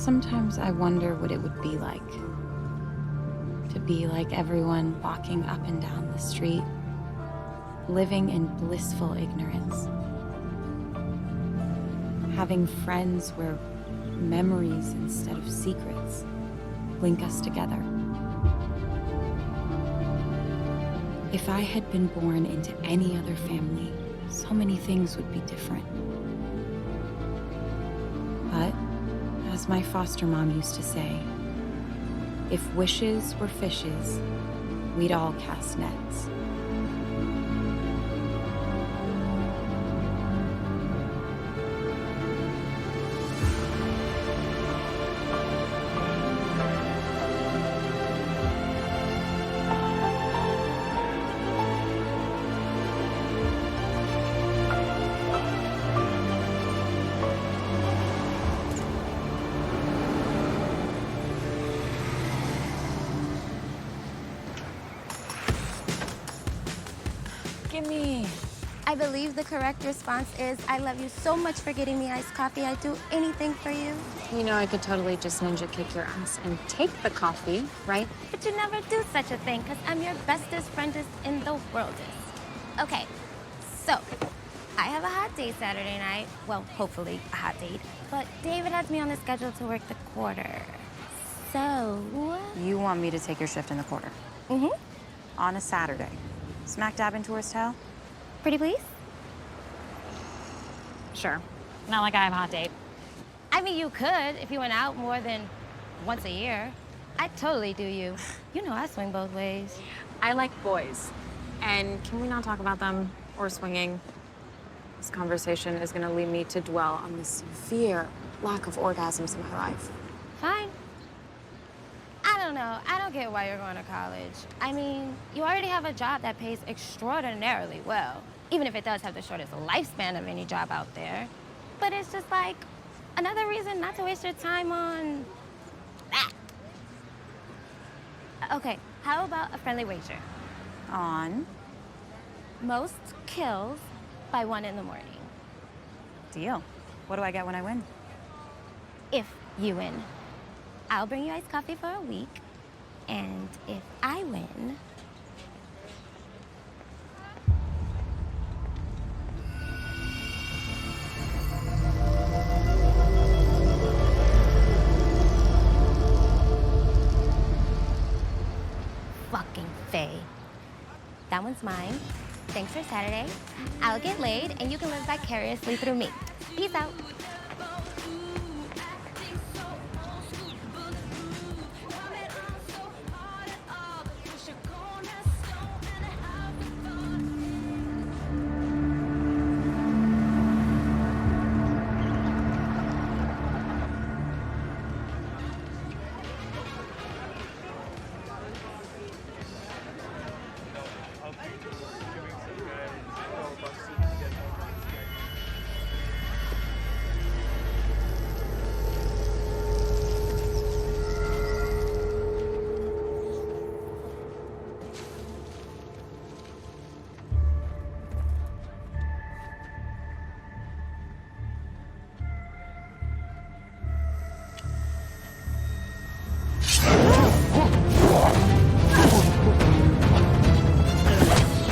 Sometimes I wonder what it would be like to be like everyone walking up and down the street, living in blissful ignorance. Having friends where memories instead of secrets link us together. If I had been born into any other family, so many things would be different. But, as my foster mom used to say, if wishes were fishes, we'd all cast nets. Gimme. I believe the correct response is, I love you so much for getting me iced coffee. I'd do anything for you. You know, I could totally just ninja kick your ass and take the coffee, right? But you never do such a thing, because I'm your bestest friendest in the world. Okay, so I have a hot date Saturday night. Well, hopefully a hot date. But David has me on the schedule to work the quarter. So... You want me to take your shift in the quarter? Mm-hmm. On a Saturday. Smack dab in tourist hell? Pretty please? Sure. Not like I have a hot date. I mean, you could if you went out more than once a year. I'd totally do you. You know I swing both ways. I like boys. And can we not talk about them or swinging? This conversation is gonna lead me to dwell on the severe lack of orgasms in my life. Fine. I don't know. I don't get why you're going to college. I mean, you already have a job that pays extraordinarily well, even if it does have the shortest lifespan of any job out there. But it's just like another reason not to waste your time on that. Okay, how about a friendly wager? On. Most kills by 1 in the morning. Deal. What do I get when I win? If you win. I'll bring you iced coffee for a week, and if I win... Fucking Faye. That one's mine. Thanks for Saturday. I'll get laid, and you can live vicariously through me. Peace out.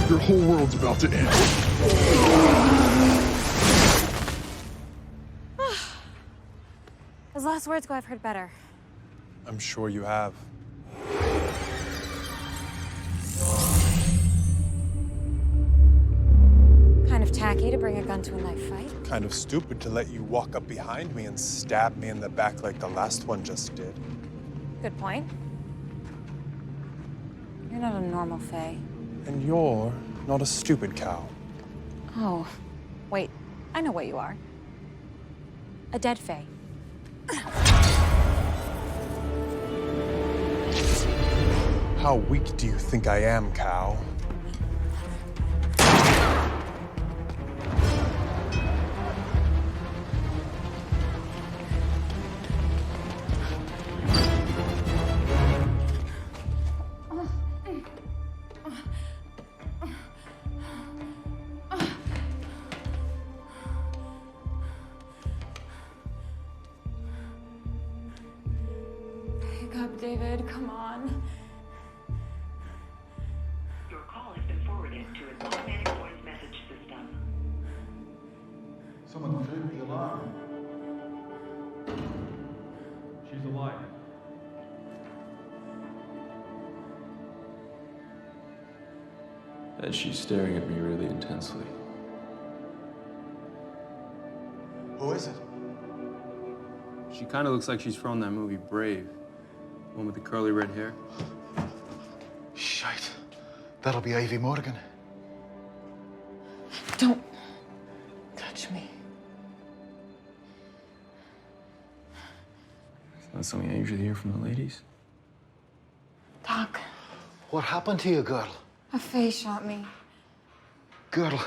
Your whole world's about to end. As last words go, I've heard better. I'm sure you have. Kind of tacky to bring a gun to a knife fight. Kind of stupid to let you walk up behind me and stab me in the back like the last one just did. Good point. You're not a normal Faye. And you're not a stupid cow. Oh, wait. I know what you are. A dead Faye. How weak do you think I am, cow? David, come on. Your call has been forwarded to an automatic voice message system. Someone tripped the alarm. She's alive. And she's staring at me really intensely. Who is it? She kind of looks like she's from that movie Brave. One with the curly red hair. Shite. That'll be Ivy Morgan. Don't touch me. That's something I usually hear from the ladies. Doc, What happened to you, girl? a Faye shot me. Girl,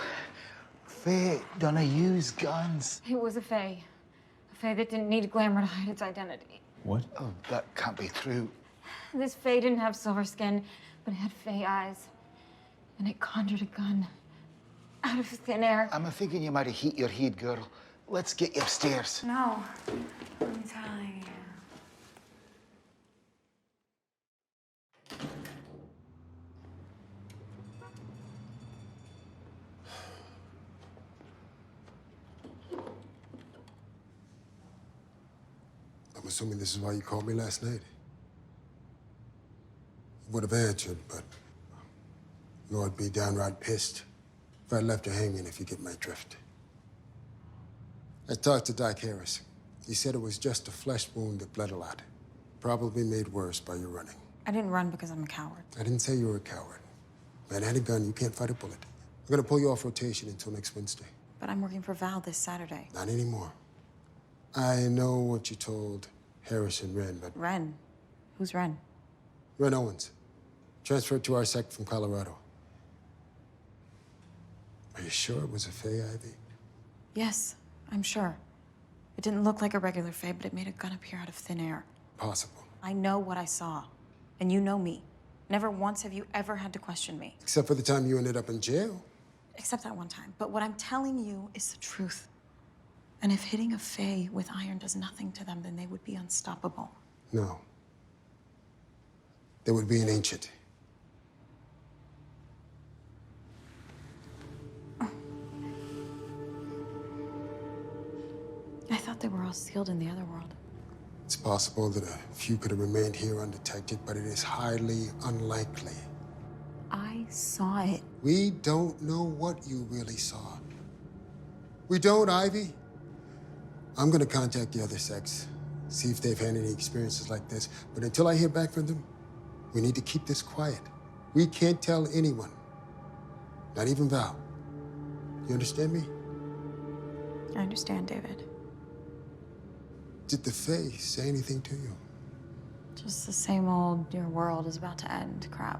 Faye don't use guns. It was a Faye. A Faye that didn't need glamour to hide its identity. What? Oh, that can't be true. This Faye didn't have silver skin, but it had Faye eyes. And it conjured a gun out of thin air. I'm thinking you might have hit your head, girl. Let's get you upstairs. No, I'm telling you. I'm assuming this is why you called me last night. I would have answered, but you know I'd be downright pissed if I left you hanging, if you get my drift. I talked to Doc Harris. He said it was just a flesh wound that bled a lot, probably made worse by your running. I didn't run because I'm a coward. I didn't say you were a coward. Man had a gun, you can't fight a bullet. I'm gonna pull you off rotation until next Wednesday. But I'm working for Val this Saturday. Not anymore. I know what you told Harris and Wren, but Ren? Who's Ren? Ren Owens, transferred to our sect from Colorado. Are you sure it was a Faye, Ivy? Yes, I'm sure. It didn't look like a regular Faye, but it made a gun appear out of thin air. Possible. I know what I saw. And you know me. Never once have you ever had to question me. Except for the time you ended up in jail. Except that one time. But what I'm telling you is the truth. And if hitting a Faye with iron does nothing to them, then they would be unstoppable. No. There would be an ancient. I thought they were all sealed in the other world. It's possible that a few could have remained here undetected, but it is highly unlikely. I saw it. We don't know what you really saw. We don't, Ivy. I'm gonna contact the other sects, see if they've had any experiences like this. But until I hear back from them, we need to keep this quiet. We can't tell anyone. Not even Val. You understand me? I understand, David. Did the Fae say anything to you? Just the same old, your world is about to end crap.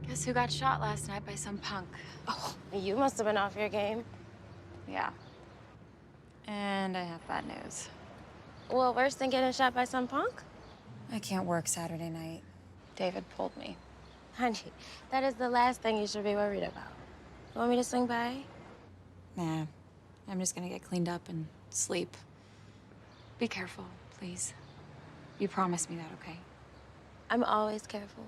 Guess who got shot last night by some punk? Oh, you must have been off your game. Yeah. And I have bad news. Well, worse than getting shot by some punk? I can't work Saturday night. David pulled me. Honey, that is the last thing you should be worried about. You want me to swing by? Nah, I'm just gonna get cleaned up and sleep. Be careful, please. You promised me that, okay? I'm always careful.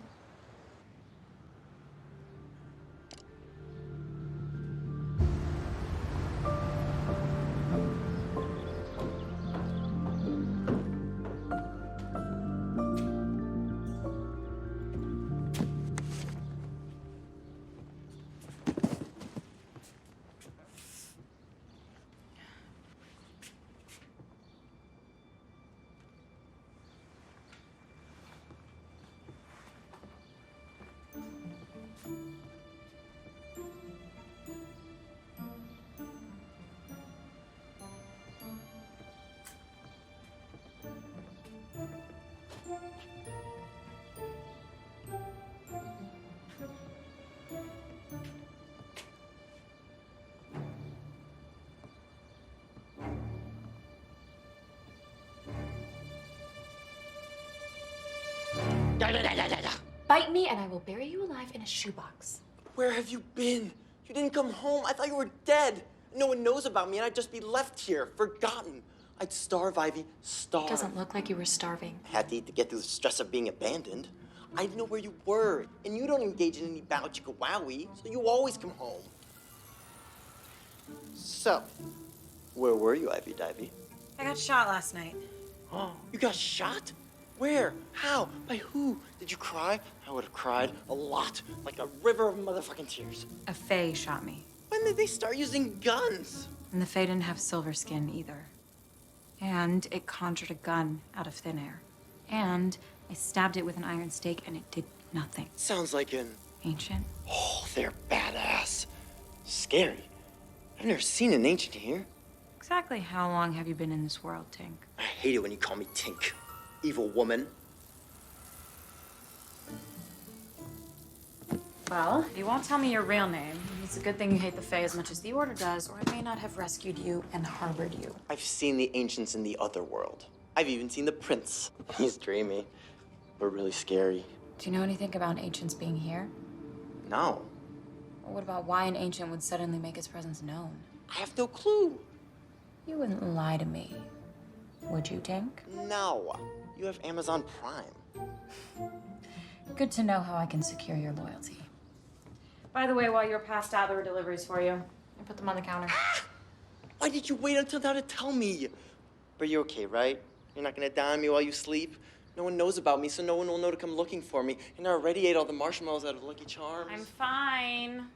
Bite me and I will bury you alive in a shoebox. Where have you been? You didn't come home. I thought you were dead. No one knows about me, and I'd just be left here, forgotten. I'd starve, Ivy, starve. It doesn't look like you were starving. I had to eat to get through the stress of being abandoned. I didn't know where you were, and you don't engage in any bow chicka wowie, so you always come home. So, where were you, Ivy Divey? I got shot last night. Oh, you got shot? Where? How? By who? Did you cry? I would have cried a lot, like a river of motherfucking tears. A fae shot me. When did they start using guns? And the fae didn't have silver skin either. And it conjured a gun out of thin air. And I stabbed it with an iron stake and it did nothing. Sounds like an... Ancient? Oh, they're badass. Scary. I've never seen an ancient here. Exactly how long have you been in this world, Tink? I hate it when you call me Tink. Evil woman. Well, you won't tell me your real name. It's a good thing you hate the Fae as much as the Order does, or I may not have rescued you and harbored you. I've seen the ancients in the other world. I've even seen the prince. He's dreamy, but really scary. Do you know anything about ancients being here? No. Or what about why an ancient would suddenly make his presence known? I have no clue. You wouldn't lie to me, would you, Tink? No. You have Amazon Prime. Good to know how I can secure your loyalty. By the way, while you were passed out, there were deliveries for you. I put them on the counter. Why did you wait until now to tell me? But you're okay, right? You're not gonna die on me while you sleep? No one knows about me, so no one will know to come looking for me. And I already ate all the marshmallows out of Lucky Charms. I'm fine.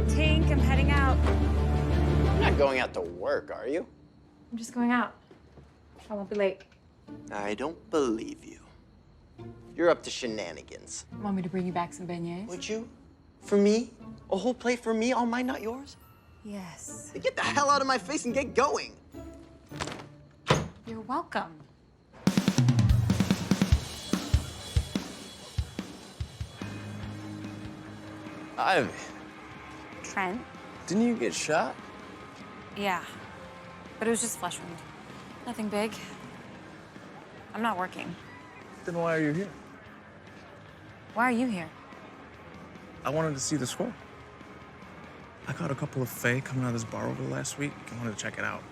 Tink, I'm heading out. You're not going out to work, are you? I'm just going out. I won't be late. I don't believe you. You're up to shenanigans. Want me to bring you back some beignets? Would you? For me? A whole plate for me, all mine, not yours? Yes. Get the hell out of my face and get going. You're welcome. Ivy, Trent? didn't you get shot? Yeah. But it was just flesh wound. Nothing big. I'm not working. Then why are you here? Why are you here? I wanted to see the scroll. I caught a couple of Fae coming out of this bar over the last week. I wanted to check it out.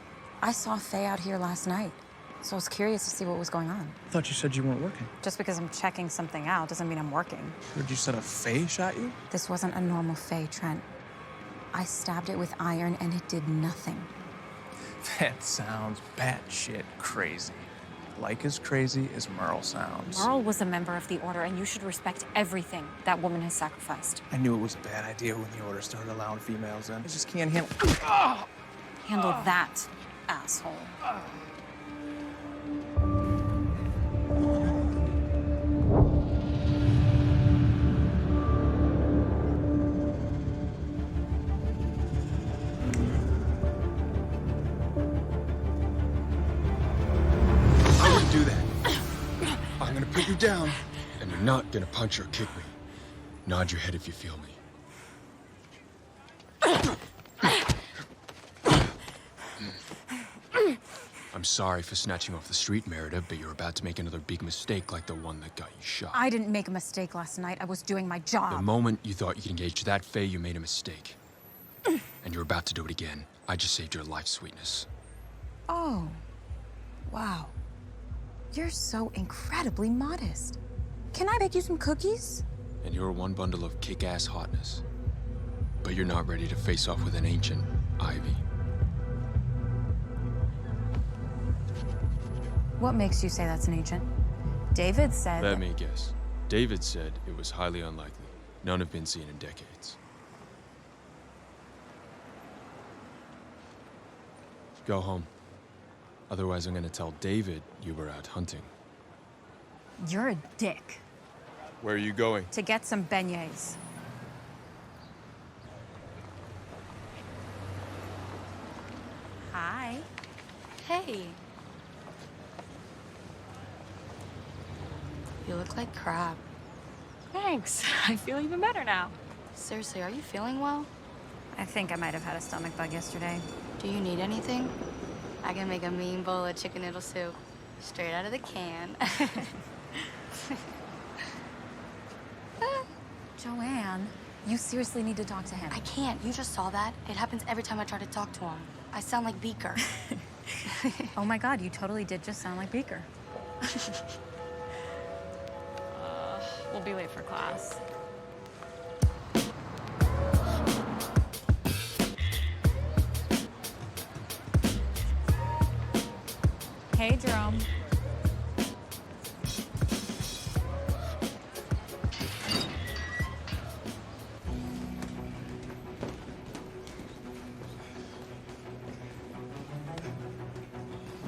I saw Faye out here last night, so I was curious to see what was going on. I thought you said you weren't working. Just because I'm checking something out doesn't mean I'm working. Heard you said a Fae shot you? This wasn't a normal Faye, Trent. I stabbed it with iron and it did nothing. That sounds batshit crazy. Like as crazy as Merle sounds. Merle was a member of the Order, and you should respect everything that woman has sacrificed. I knew it was a bad idea when the Order started allowing females in. I just can't handle... Handle that, asshole. I wouldn't do that. I'm gonna put you down, and you're not gonna punch or kick me. Nod your head if you feel me. I'm sorry for snatching off the street, Merida, but you're about to make another big mistake like the one that got you shot. I didn't make a mistake last night. I was doing my job. The moment you thought you could engage that Fae, you made a mistake. And you're about to do it again. I just saved your life, sweetness. Oh, wow. You're so incredibly modest. Can I bake you some cookies? And you're one bundle of kick-ass hotness. But you're not ready to face off with an ancient, Ivy. What makes you say that's an ancient? David said... Let me guess. David said it was highly unlikely. None have been seen in decades. Go home. Otherwise, I'm gonna tell David you were out hunting. You're a dick. Where are you going? To get some beignets. Hi. Hey. You look like crap. Thanks. I feel even better now. Seriously, are you feeling well? I think I might have had a stomach bug yesterday. Do you need anything? I can make a mean bowl of chicken noodle soup. Straight out of the can. Joanne, you seriously need to talk to him. I can't. You just saw that. It happens every time I try to talk to him. I sound like Beaker. Oh my God, you totally did just sound like Beaker. We'll be late for class. Hey, Jerome.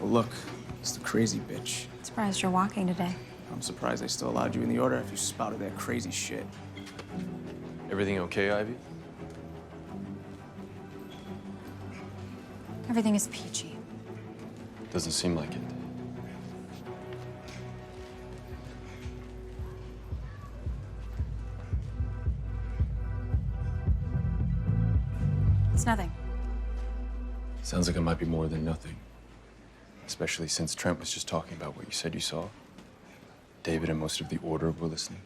Well, look, it's the crazy bitch. Surprised you're walking today. I'm surprised they still allowed you in the order if you spouted that crazy shit. Everything okay, Ivy? Everything is peachy. Doesn't seem like it. It's nothing. Sounds like it might be more than nothing. Especially since Trent was just talking about what you said you saw. David and most of the Order were listening.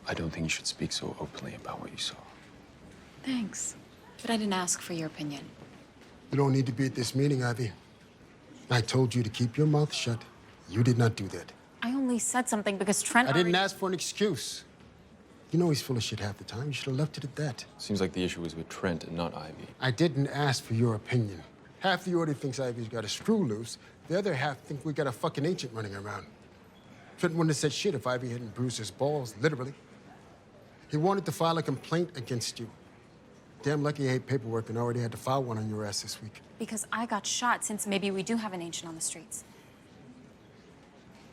I don't think you should speak so openly about what you saw. Thanks. But I didn't ask for your opinion. You don't need to be at this meeting, Ivy. I told you to keep your mouth shut. You did not do that. I only said something because Trent I didn't ask for an excuse. You know he's full of shit half the time. You should have left it at that. Seems like the issue was with Trent and not Ivy. I didn't ask for your opinion. Half the Order thinks Ivy's got a screw loose. The other half think we got a fucking ancient running around. Trent wouldn't have said shit if Ivy hadn't bruised his balls, literally. He wanted to file a complaint against you. Damn lucky I hate paperwork and already had to file one on your ass this week. Because I got shot, since maybe we do have an ancient on the streets.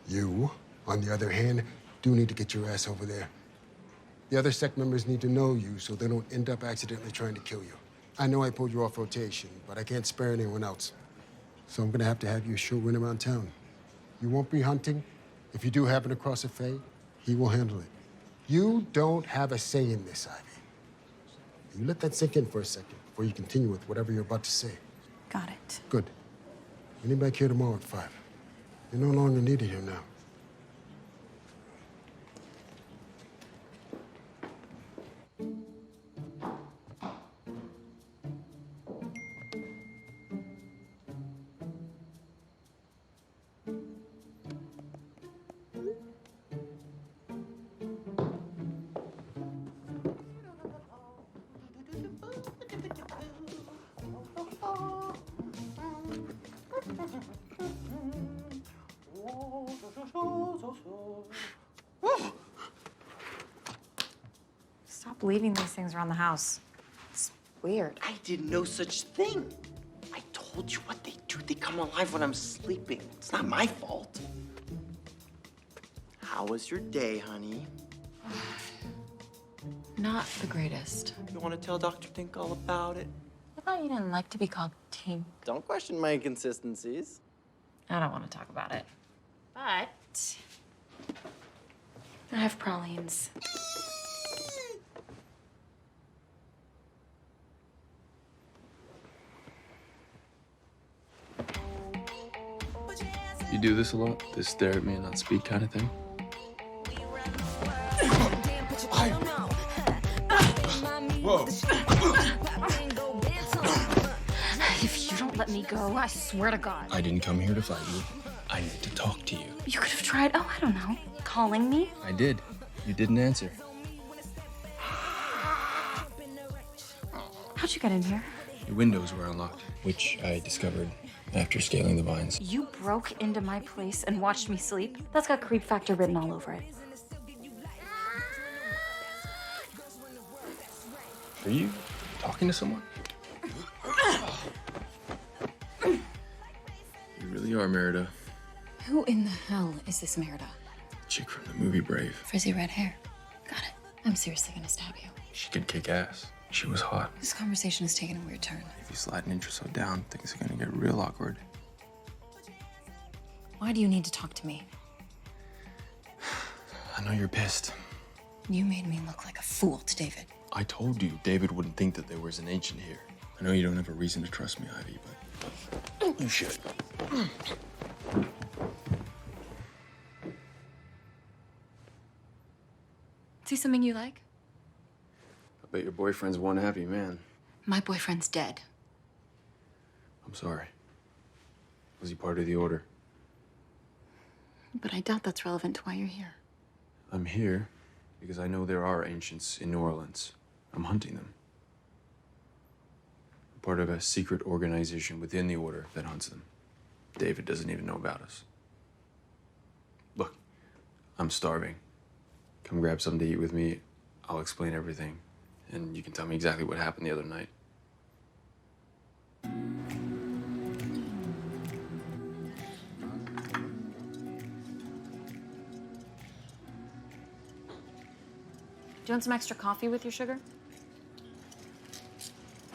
You, on the other hand, do need to get your ass over there. The other sect members need to know you so they don't end up accidentally trying to kill you. I know I pulled you off rotation, but I can't spare anyone else. So I'm gonna have you show run around town. You won't be hunting. If you do happen to cross a Fae, he will handle it. You don't have a say in this, Ivy. You let that sink in for a second before you continue with whatever you're about to say. Got it. Good. Meet him back here tomorrow at 5. You're no longer needed here now. Stop leaving these things around the house. It's weird. I did no such thing. I told you what they do. They come alive when I'm sleeping. It's not my fault. How was your day, honey? Not the greatest. You want to tell Dr. Tink all about it? I thought you didn't like to be called Tink. Don't question my inconsistencies. I don't want to talk about it. But I have pralines. You do this a lot? This stare at me and not speak kind of thing? Whoa. If you don't let me go, I swear to God. I didn't come here to fight you. I need to talk to you. You could have tried, oh, I don't know, calling me? I did. You didn't answer. How'd you get in here? Your windows were unlocked, which I discovered after scaling the vines. You broke into my place and watched me sleep? That's got creep factor written all over it. Are you talking to someone? you are, Merida. Who in the hell is this Merida? Chick from the movie Brave. Frizzy red hair. Got it. I'm seriously gonna stab you. She could kick ass. She was hot. This conversation is taking a weird turn. If you slide an inch or so down, things are gonna get real awkward. Why do you need to talk to me? I know you're pissed. You made me look like a fool to David. I told you David wouldn't think that there was an ancient here. I know you don't have a reason to trust me, Ivy, but you should. See something you like? I bet your boyfriend's one happy man. My boyfriend's dead. I'm sorry. Was he part of the order? But I doubt that's relevant to why you're here. I'm here because I know there are ancients in New Orleans. I'm hunting them. I'm part of a secret organization within the order that hunts them. David doesn't even know about us. Look, I'm starving. Come grab something to eat with me. I'll explain everything, and you can tell me exactly what happened the other night. Do you want some extra coffee with your sugar?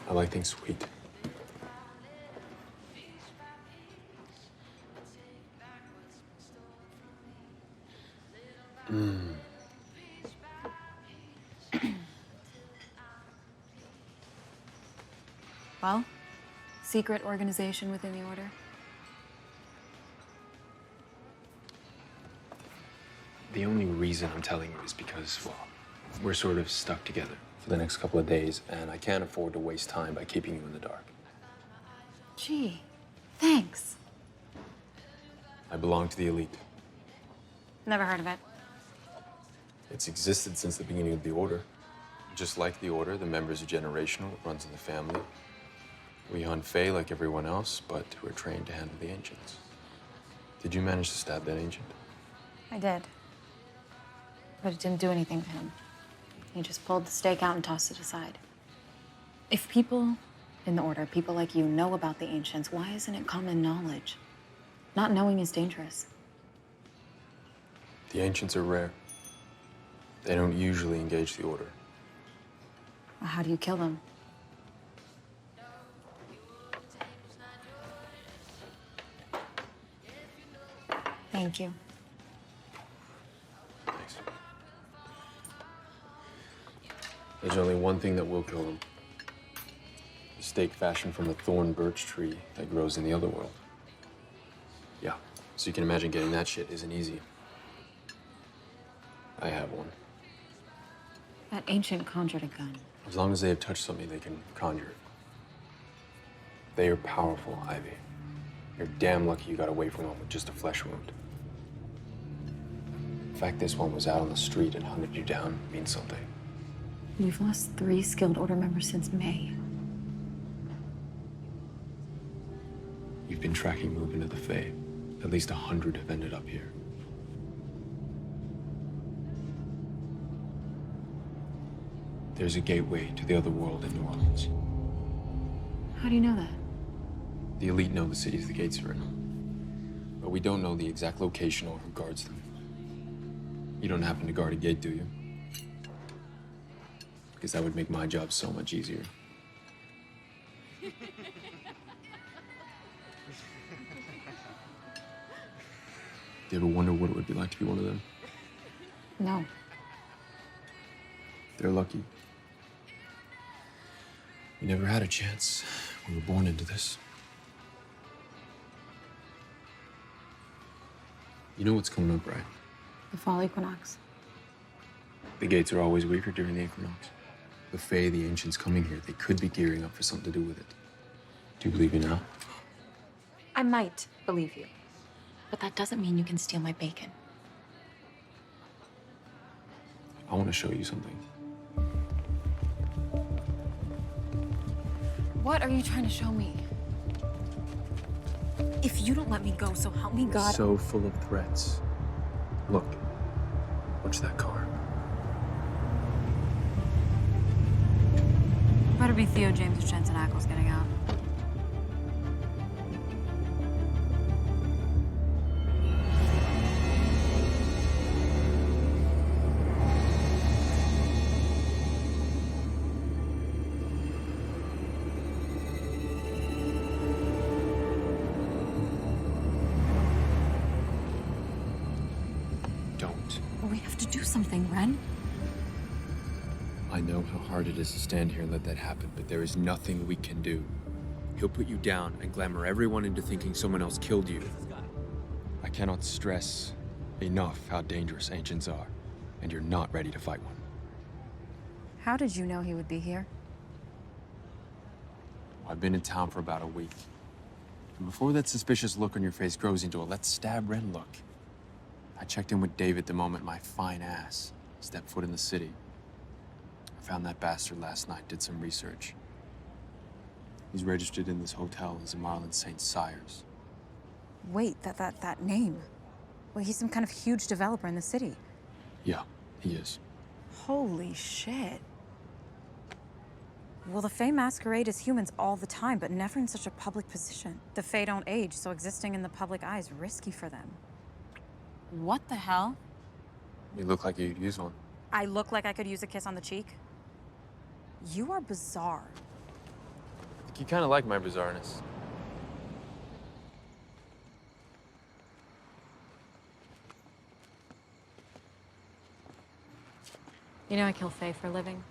I like things sweet. Well, secret organization within the order. The only reason I'm telling you is because, well, we're sort of stuck together for the next couple of days, and I can't afford to waste time by keeping you in the dark. Gee, thanks. I belong to the elite. Never heard of it. It's existed since the beginning of the order. Just like the order, the members are generational. It runs in the family. We hunt Fae like everyone else, but we're trained to handle the ancients. Did you manage to stab that ancient? I did. But it didn't do anything to him. He just pulled the stake out and tossed it aside. If people in the order, people like you, know about the ancients, why isn't it common knowledge? Not knowing is dangerous. The ancients are rare. They don't usually engage the order. Well, how do you kill them? Thank you. Thanks. There's only one thing that will kill them. A stake fashioned from a thorn birch tree that grows in the other world. Yeah, so you can imagine getting that shit isn't easy. I have one. That ancient conjured a gun. As long as they have touched something, they can conjure it. They are powerful, Ivy. You're damn lucky you got away from them with just a flesh wound. The fact this one was out on the street and hunted you down means something. We've lost 3 skilled order members since May. You've been tracking movement of the Fae. At least 100 have ended up here. There's a gateway to the other world in New Orleans. How do you know that? The elite know the cities the gates are in. But we don't know the exact location or who guards them. You don't happen to guard a gate, do you? Because that would make my job so much easier. Do you ever wonder what it would be like to be one of them? No. They're lucky. We never had a chance. We were born into this. You know what's coming up, right? The fall equinox. The gates are always weaker during the equinox. The Fae, the ancients coming here, they could be gearing up for something to do with it. Do you believe me now? I might believe you, but that doesn't mean you can steal my bacon. I want to show you something. What are you trying to show me? If you don't let me go, so help me God. So full of threats. Look, watch that car. Better be Theo James or Jensen Ackles getting out. We have to do something, Ren. I know how hard it is to stand here and let that happen, but there is nothing we can do. He'll put you down and glamour everyone into thinking someone else killed you. I cannot stress enough how dangerous ancients are, and you're not ready to fight one. How did you know he would be here? I've been in town for about a week. And before that suspicious look on your face grows into a let's stab Ren look, I checked in with David the moment my fine ass stepped foot in the city. I found that bastard last night, did some research. He's registered in this hotel as a Marlon St. Cyres. Wait, that name. Well, he's some kind of huge developer in the city. Yeah, he is. Holy shit. Well, the Fae masquerade as humans all the time, but never in such a public position. The Fae don't age, so existing in the public eye is risky for them. What the hell? You look like you'd use one. I look like I could use a kiss on the cheek? You are bizarre. You kind of like my bizarreness. You know I kill Fae for a living.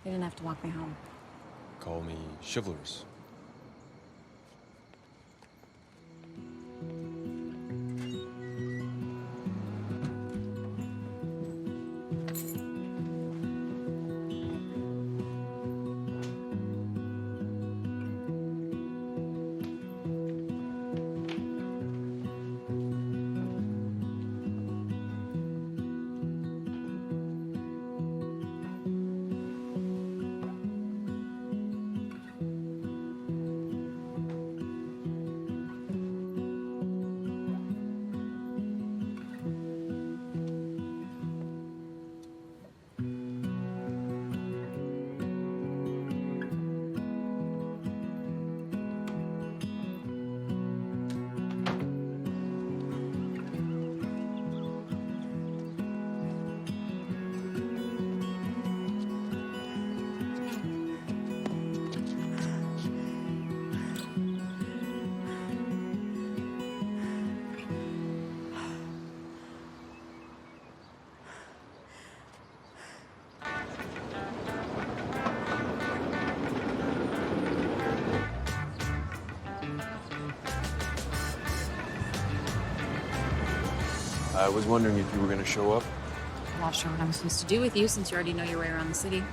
You didn't have to walk me home. Call me chivalrous. I was wondering if you were going to show up. I'm not sure what I'm supposed to do with you since you already know your way around the city.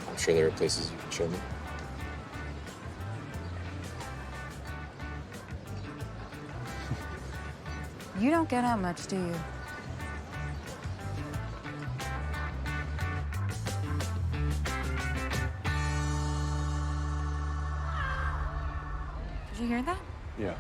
I'm sure there are places you can show me. You don't get out much, do you? Did you hear that? Yeah.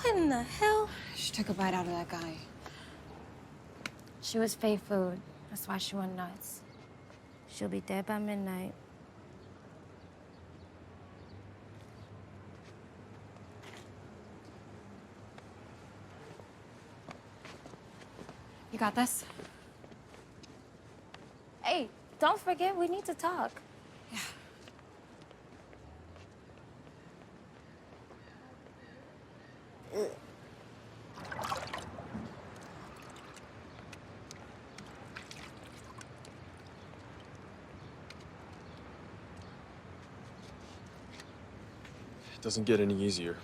What in the hell? She took a bite out of that guy. She was Fae food. That's why she went nuts. She'll be dead by midnight. You got this? Hey, don't forget, we need to talk. Yeah. It doesn't get any easier.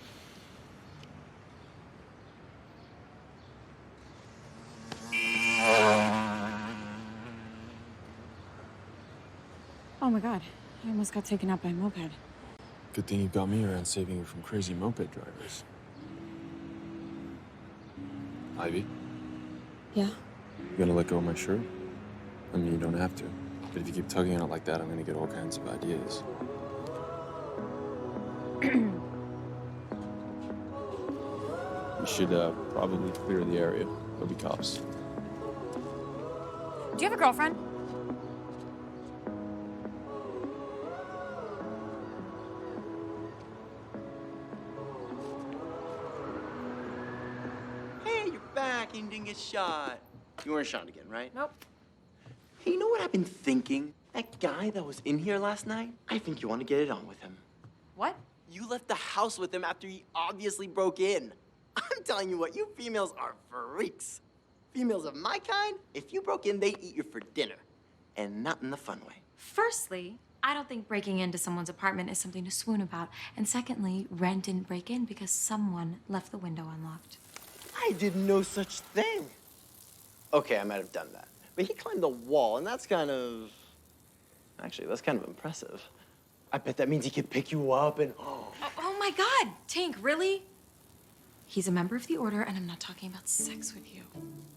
Oh my god, I almost got taken out by a moped. Good thing you got me around saving you from crazy moped drivers. Ivy, Yeah? you gonna let go of my shirt? I mean, you don't have to. But if you keep tugging on it like that, I'm gonna get all kinds of ideas. We should probably clear the area. There'll be cops. Do you have a girlfriend? shooting a shot. You weren't shot again, right? Nope. Hey, you know what I've been thinking? That guy that was in here last night, I think you want to get it on with him. What? You left the house with him after he obviously broke in. I'm telling you what, you females are freaks. Females of my kind, if you broke in, they eat you for dinner. And not in the fun way. Firstly, I don't think breaking into someone's apartment is something to swoon about. And secondly, Ren didn't break in because someone left the window unlocked. I did no such thing. Okay, I might have done that. But he climbed the wall, and that's kind of... Actually, that's kind of impressive. I bet that means he could pick you up and... Oh my God, Tink, really? He's a member of the Order, and I'm not talking about sex with you.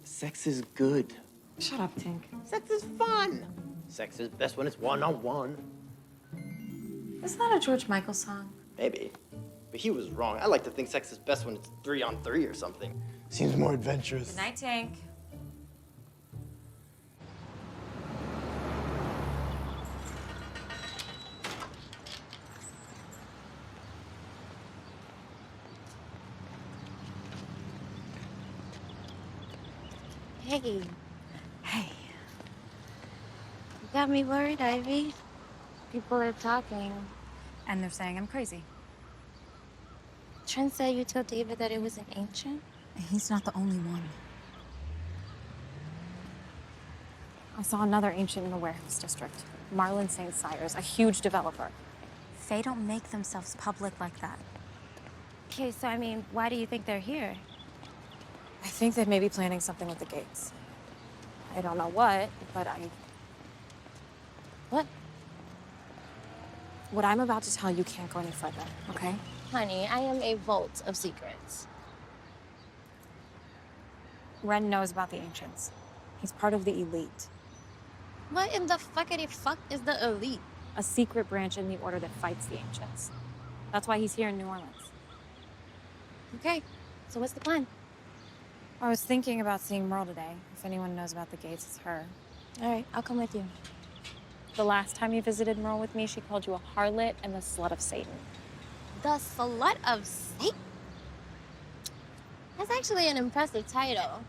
Sex is good. Shut up, Tink. Sex is fun. Sex is best when it's one-on-one. Isn't that a George Michael song? Maybe. But he was wrong. I like to think sex is best when it's 3-on-3 or something. Seems more adventurous. Good night, Tink. Hey, Hey. you got me worried, Ivy. People are talking. And they're saying I'm crazy. Trent said you told David that it was an ancient? He's not the only one. I saw another ancient in the warehouse district. Marlon St. Cyre's, a huge developer. They don't make themselves public like that. Okay, so I mean, why do you think they're here? I think they may be planning something with the gates. I don't know what, but What? What I'm about to tell you can't go any further, okay? Honey, I am a vault of secrets. Ren knows about the ancients. He's part of the elite. What in the fuckity fuck is the elite? A secret branch in the Order that fights the ancients. That's why he's here in New Orleans. Okay, so what's the plan? I was thinking about seeing Merle today. If anyone knows about the gates, it's her. All right, I'll come with you. The last time you visited Merle with me, she called you a harlot and the slut of Satan. The slut of Satan? That's actually an impressive title.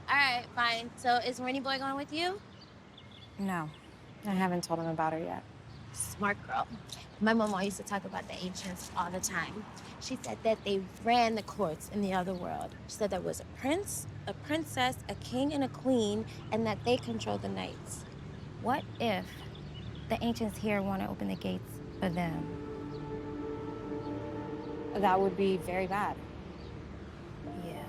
All right, fine. So is Rennie Boy going with you? No, I haven't told him about her yet. Smart girl. My mama used to talk about the ancients all the time. She said that they ran the courts in the other world. She said there was a prince, a princess, a king, and a queen, and that they controlled the knights. What if the ancients here want to open the gates for them? That would be very bad. Yeah.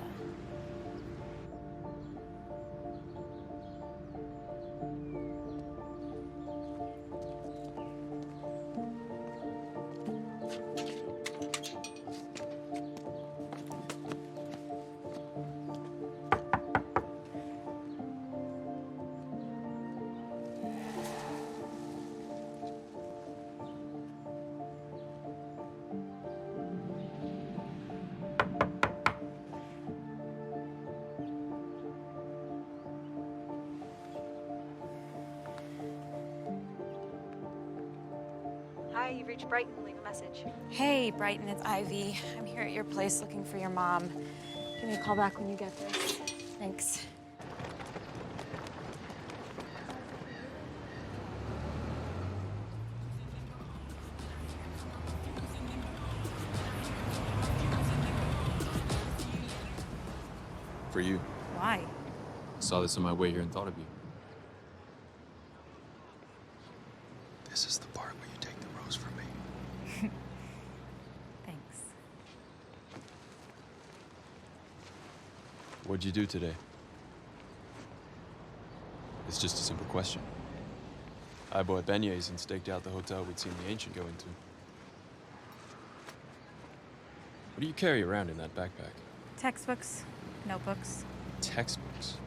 Hi, you've reached Brighton. Leave a message. Hey, Brighton, it's Ivy. I'm here at your place looking for your mom. Give me a call back when you get this. Thanks. For you. Why? I saw this on my way here and thought of you. This is the part where you take the rose from me. Thanks. What'd you do today? It's just a simple question. I bought beignets and staked out the hotel we'd seen the ancient go into. What do you carry around in that backpack? Textbooks, notebooks. Textbooks.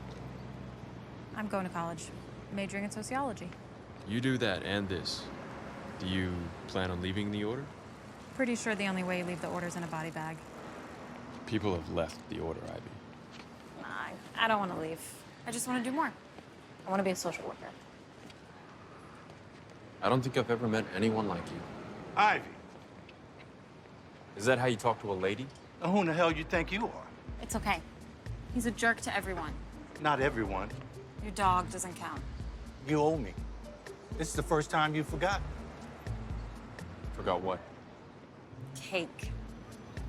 I'm going to college, majoring in sociology. You do that and this. Do you plan on leaving the Order? Pretty sure the only way you leave the Order's in a body bag. People have left the Order, Ivy. I don't want to leave. I just want to do more. I want to be a social worker. I don't think I've ever met anyone like you. Ivy, Is that how you talk to a lady? now who in the hell you think you are? It's okay. He's a jerk to everyone. Not everyone. Your dog doesn't count. You owe me. This is the first time you forgot. Forgot what? Cake.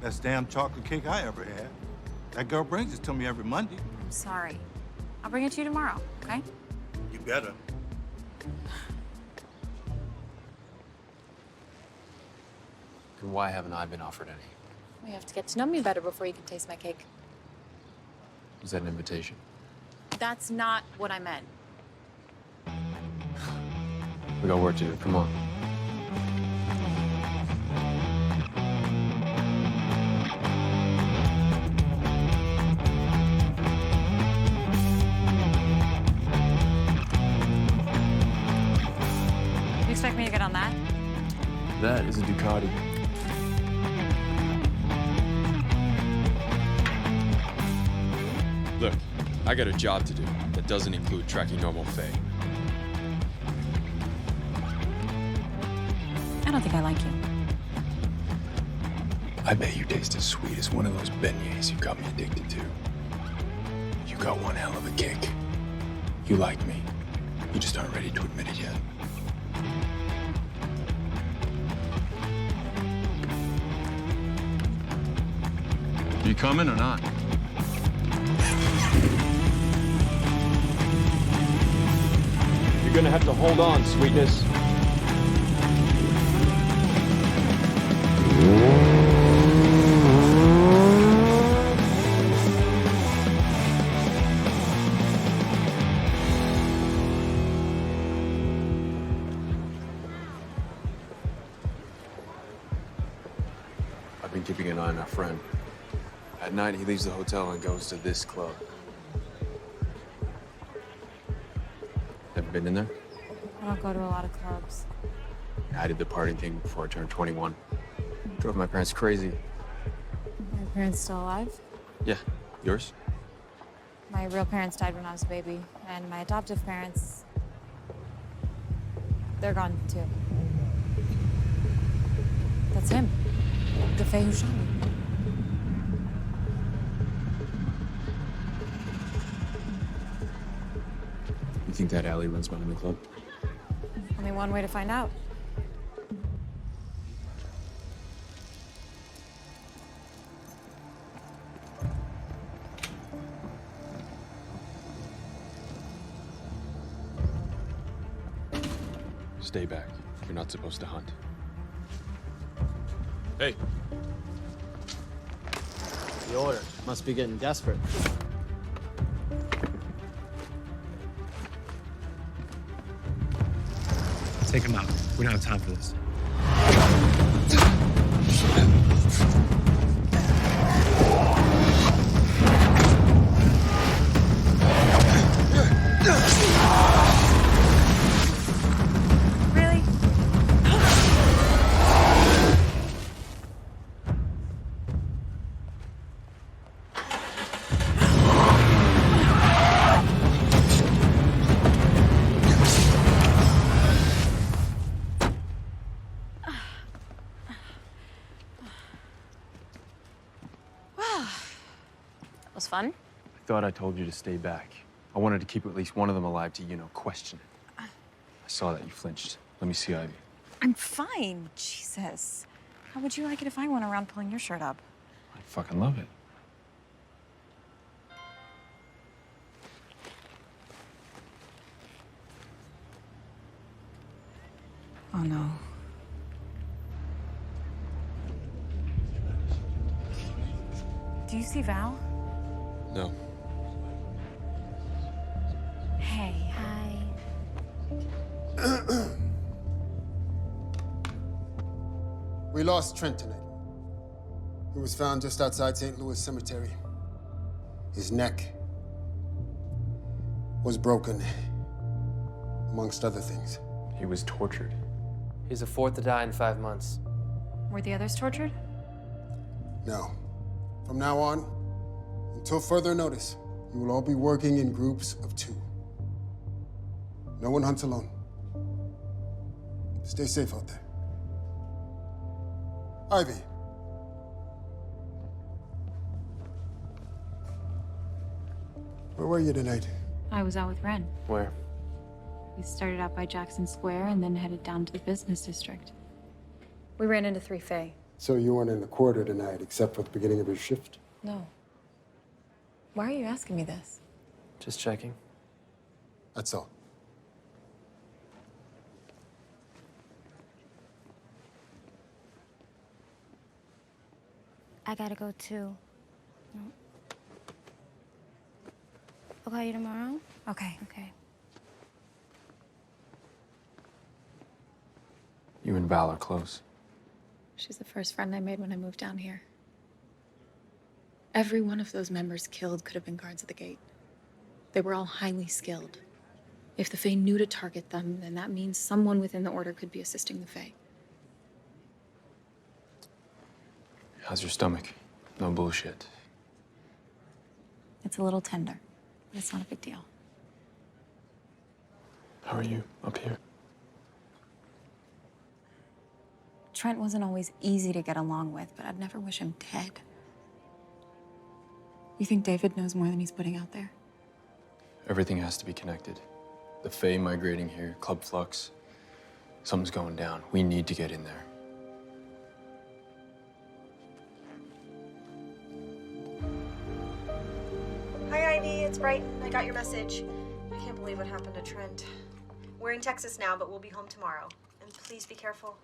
Best damn chocolate cake I ever had. That girl brings it to me every Monday. I'm sorry. I'll bring it to you tomorrow, okay? You better. And why haven't I been offered any? We have to get to know me better before you can taste my cake. Was that an invitation? That's not what I meant. We got work to do. Come on. You expect me to get on that? That is a Ducati. Look, I got a job to do that doesn't include tracking normal Faye. I don't think I like you. I bet you taste as sweet as one of those beignets you got me addicted to. You got one hell of a kick. You like me. You just aren't ready to admit it yet. You coming or not? You're gonna have to hold on, sweetness. I've been keeping an eye on our friend. At night, he leaves the hotel and goes to this club. Ever been in there? I don't go to a lot of clubs. I did the party thing before I turned 21. Drove my parents crazy. Are your parents still alive? Yeah. Yours? My real parents died when I was a baby, and my adoptive parents, they're gone too. That's him. The Faye who shot me. You think that alley runs behind the club? Only one way to find out. Stay back. You're not supposed to hunt. Hey. The order must be getting desperate. Take him out. We don't have time for this. Really? Was fun? I thought I told you to stay back. I wanted to keep at least one of them alive to, question it. I saw that you flinched. Let me see Ivy. I'm fine. Jesus. How would you like it if I went around pulling your shirt up? I fucking love it. Oh, no. Do you see Val? No. Hey. Hi. We lost Trent tonight. He was found just outside St. Louis Cemetery. His neck was broken, amongst other things. He was tortured. He's the fourth to die in 5 months. Were the others tortured? No. From now on, until further notice, you will all be working in groups of 2. No one hunts alone. Stay safe out there. Ivy. Where were you tonight? I was out with Ren. Where? We started out by Jackson Square and then headed down to the business district. We ran into 3 Faye. So you weren't in the quarter tonight, except for the beginning of your shift? No. Why are you asking me this? Just checking. That's all. I gotta go too. No. I'll call you tomorrow? Okay. Okay. You and Val are close. She's the first friend I made when I moved down here. Every one of those members killed could have been guards at the gate. They were all highly skilled. If the Fae knew to target them, then that means someone within the Order could be assisting the Fae. How's your stomach? No bullshit. It's a little tender, but it's not a big deal. How are you up here? Trent wasn't always easy to get along with, but I'd never wish him dead. You think David knows more than he's putting out there? Everything has to be connected. The Fae migrating here, Club Flux. Something's going down. We need to get in there. Hi, Ivy. It's Brighton. I got your message. I can't believe what happened to Trent. We're in Texas now, but we'll be home tomorrow. And please be careful.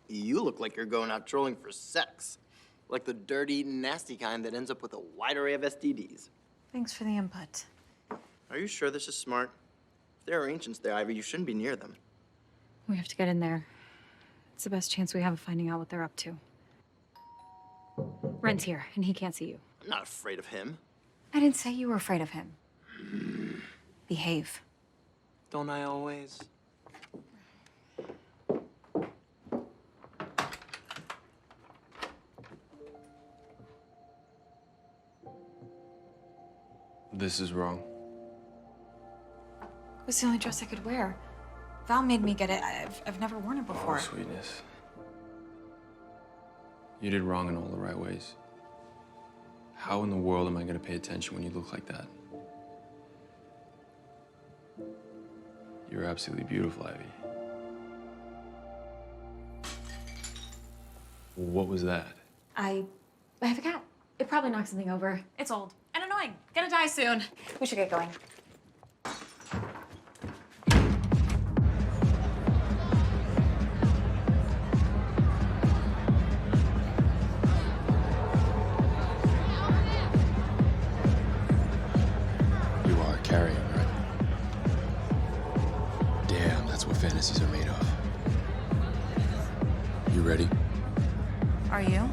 You look like you're going out trolling for sex. Like the dirty, nasty kind that ends up with a wide array of STDs. Thanks for the input. Are you sure this is smart? If there are ancients there, Ivy, you shouldn't be near them. We have to get in there. It's the best chance we have of finding out what they're up to. Ren's here, and he can't see you. I'm not afraid of him. I didn't say you were afraid of him. Behave. Don't I always? This is wrong. It was the only dress I could wear. Val made me get it. I've never worn it before. Oh, sweetness. You did wrong in all the right ways. How in the world am I going to pay attention when you look like that? You're absolutely beautiful, Ivy. What was that? I have a cat. It probably knocked something over. It's old and annoying. Gonna die soon. We should get going. You are carrying, right? Damn, that's what fantasies are made of. You ready? Are you?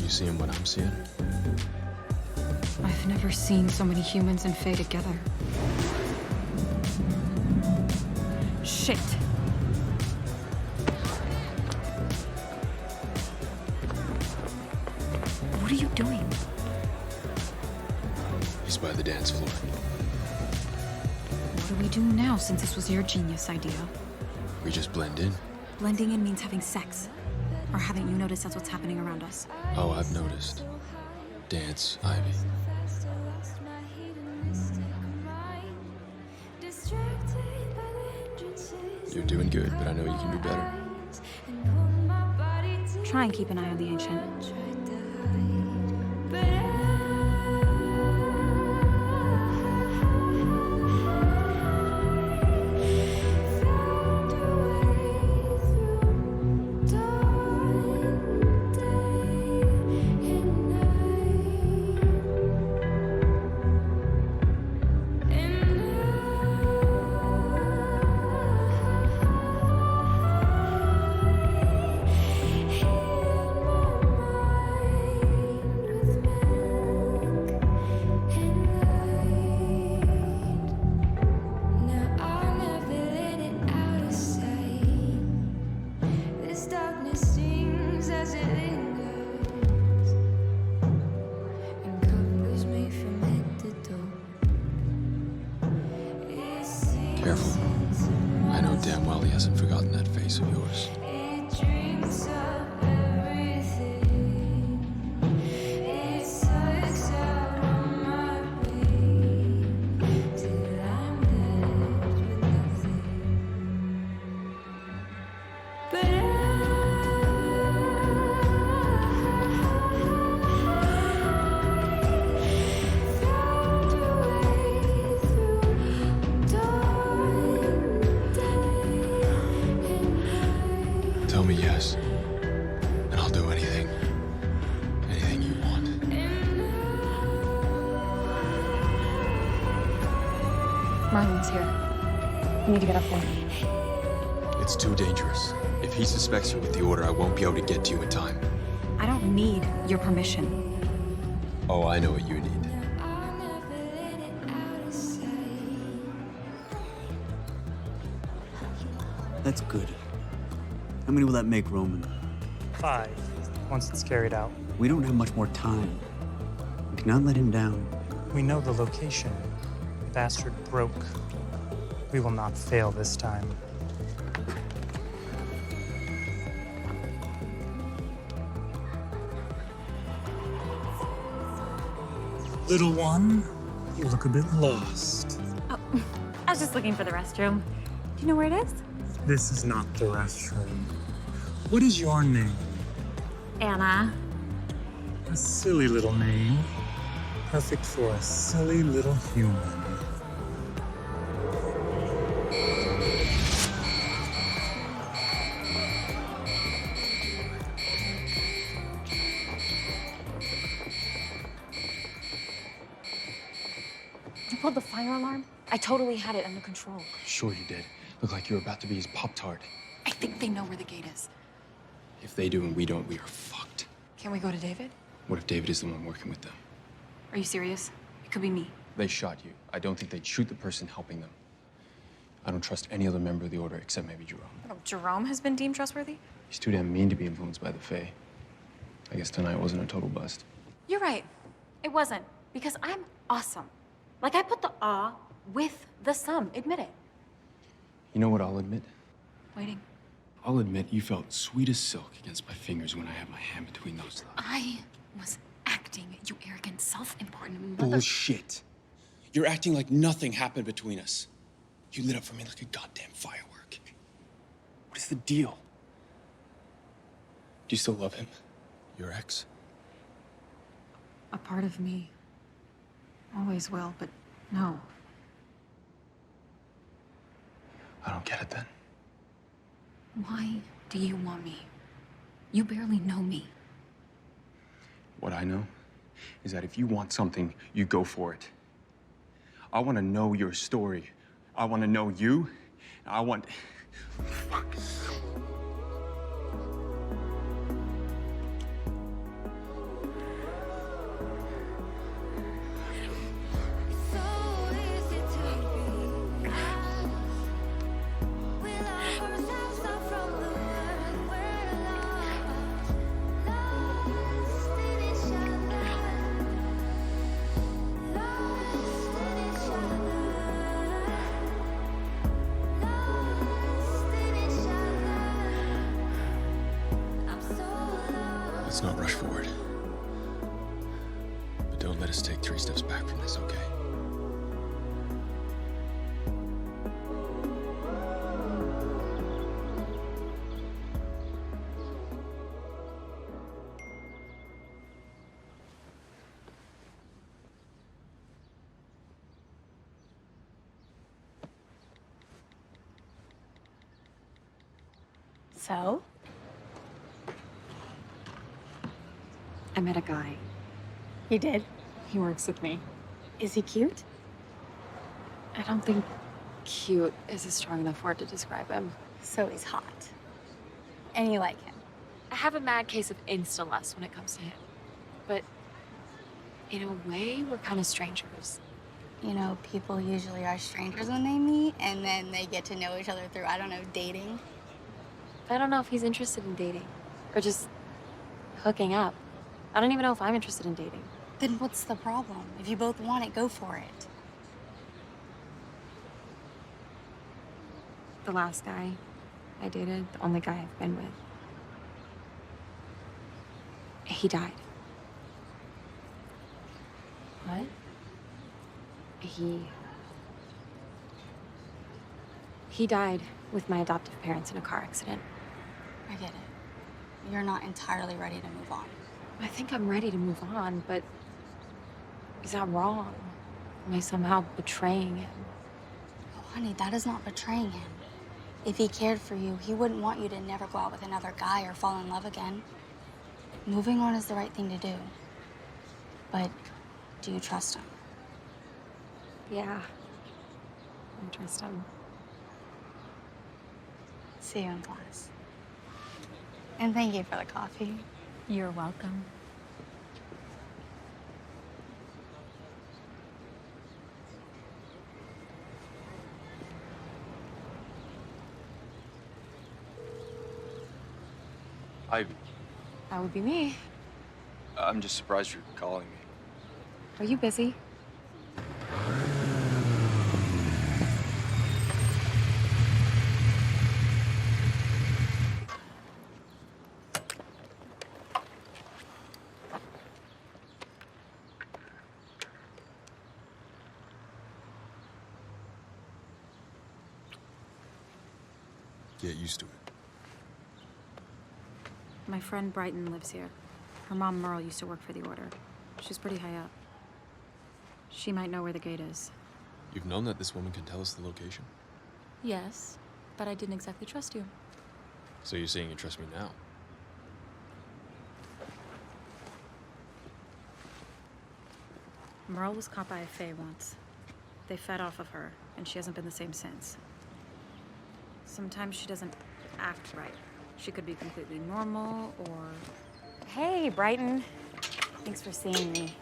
Seeing what I'm seeing? I've never seen so many humans and Fae together. Shit. What are you doing? He's by the dance floor. What do we do now, since this was your genius idea? We just blend in. Blending in means having sex. Or haven't you noticed that's what's happening around us? Oh, I've noticed. Dance, Ivy. You're doing good, but I know you can do better. Try and keep an eye on the ancient. hasn't forgotten that face of yours. Tell me yes, and I'll do anything. Anything you want. Marlon's here. You need to get up for him. It's too dangerous. If he suspects you with the order, I won't be able to get to you in time. I don't need your permission. Oh, I know what you need. That's good. How many will that make, Roman? 5, once it's carried out. We don't have much more time. We cannot let him down. We know the location. The bastard broke. We will not fail this time. Little one, you look a bit lost. Oh, I was just looking for the restroom. Do you know where it is? This is not the restroom. What is your name? Anna. A silly little name. Perfect for a silly little human. You pulled the fire alarm? I totally had it under control. Sure you did. Looked like you were about to be his Pop-Tart. I think they know where the gate is. If they do and we don't, we are fucked. Can we go to David? What if David is the one working with them? Are you serious? It could be me. They shot you. I don't think they'd shoot the person helping them. I don't trust any other member of the Order except maybe Jerome. Oh, Jerome has been deemed trustworthy? He's too damn mean to be influenced by the Fae. I guess tonight wasn't a total bust. You're right. It wasn't. Because I'm awesome. Like, I put the awe with the sum. Admit it. You know what I'll admit? Waiting. I'll admit you felt sweet as silk against my fingers when I had my hand between those thighs. I was acting, you arrogant, self-important mother... Bullshit. You're acting like nothing happened between us. You lit up for me like a goddamn firework. What is the deal? Do you still love him? Your ex? A part of me always will, but no. I don't get it then. Why do you want me? You barely know me. What I know is that if you want something, you go for it. I want to know your story. I want to know you. I want... Let's not rush forward. But don't let us take 3 steps back from this, okay? So? I met a guy. You did? He works with me. Is he cute? I don't think cute is a strong enough word to describe him. So he's hot. And you like him? I have a mad case of insta-lust when it comes to him. But in a way, we're kind of strangers. You know, people usually are strangers when they meet, and then they get to know each other through, I don't know, dating. I don't know if he's interested in dating. Or just hooking up. I don't even know if I'm interested in dating. Then what's the problem? If you both want it, go for it. The last guy, I dated, the only guy I've been with, he died. What? He died with my adoptive parents in a car accident. I get it. You're not entirely ready to move on. I think I'm ready to move on, but is that wrong? Am I somehow betraying him? Oh, honey, that is not betraying him. If he cared for you, he wouldn't want you to never go out with another guy or fall in love again. Moving on is the right thing to do. But do you trust him? Yeah, I trust him. See you in class. And thank you for the coffee. You're welcome. Ivy, That would be me. I'm just surprised you're calling me. Are you busy? Get used to it. My friend Brighton lives here. Her mom, Merle, used to work for the Order. She's pretty high up. She might know where the gate is. You've known that this woman can tell us the location? Yes, but I didn't exactly trust you. So you're saying you trust me now? Merle was caught by a fae once. They fed off of her, and she hasn't been the same since. Sometimes she doesn't act right. She could be completely normal, or... Hey, Brighton. Thanks for seeing me.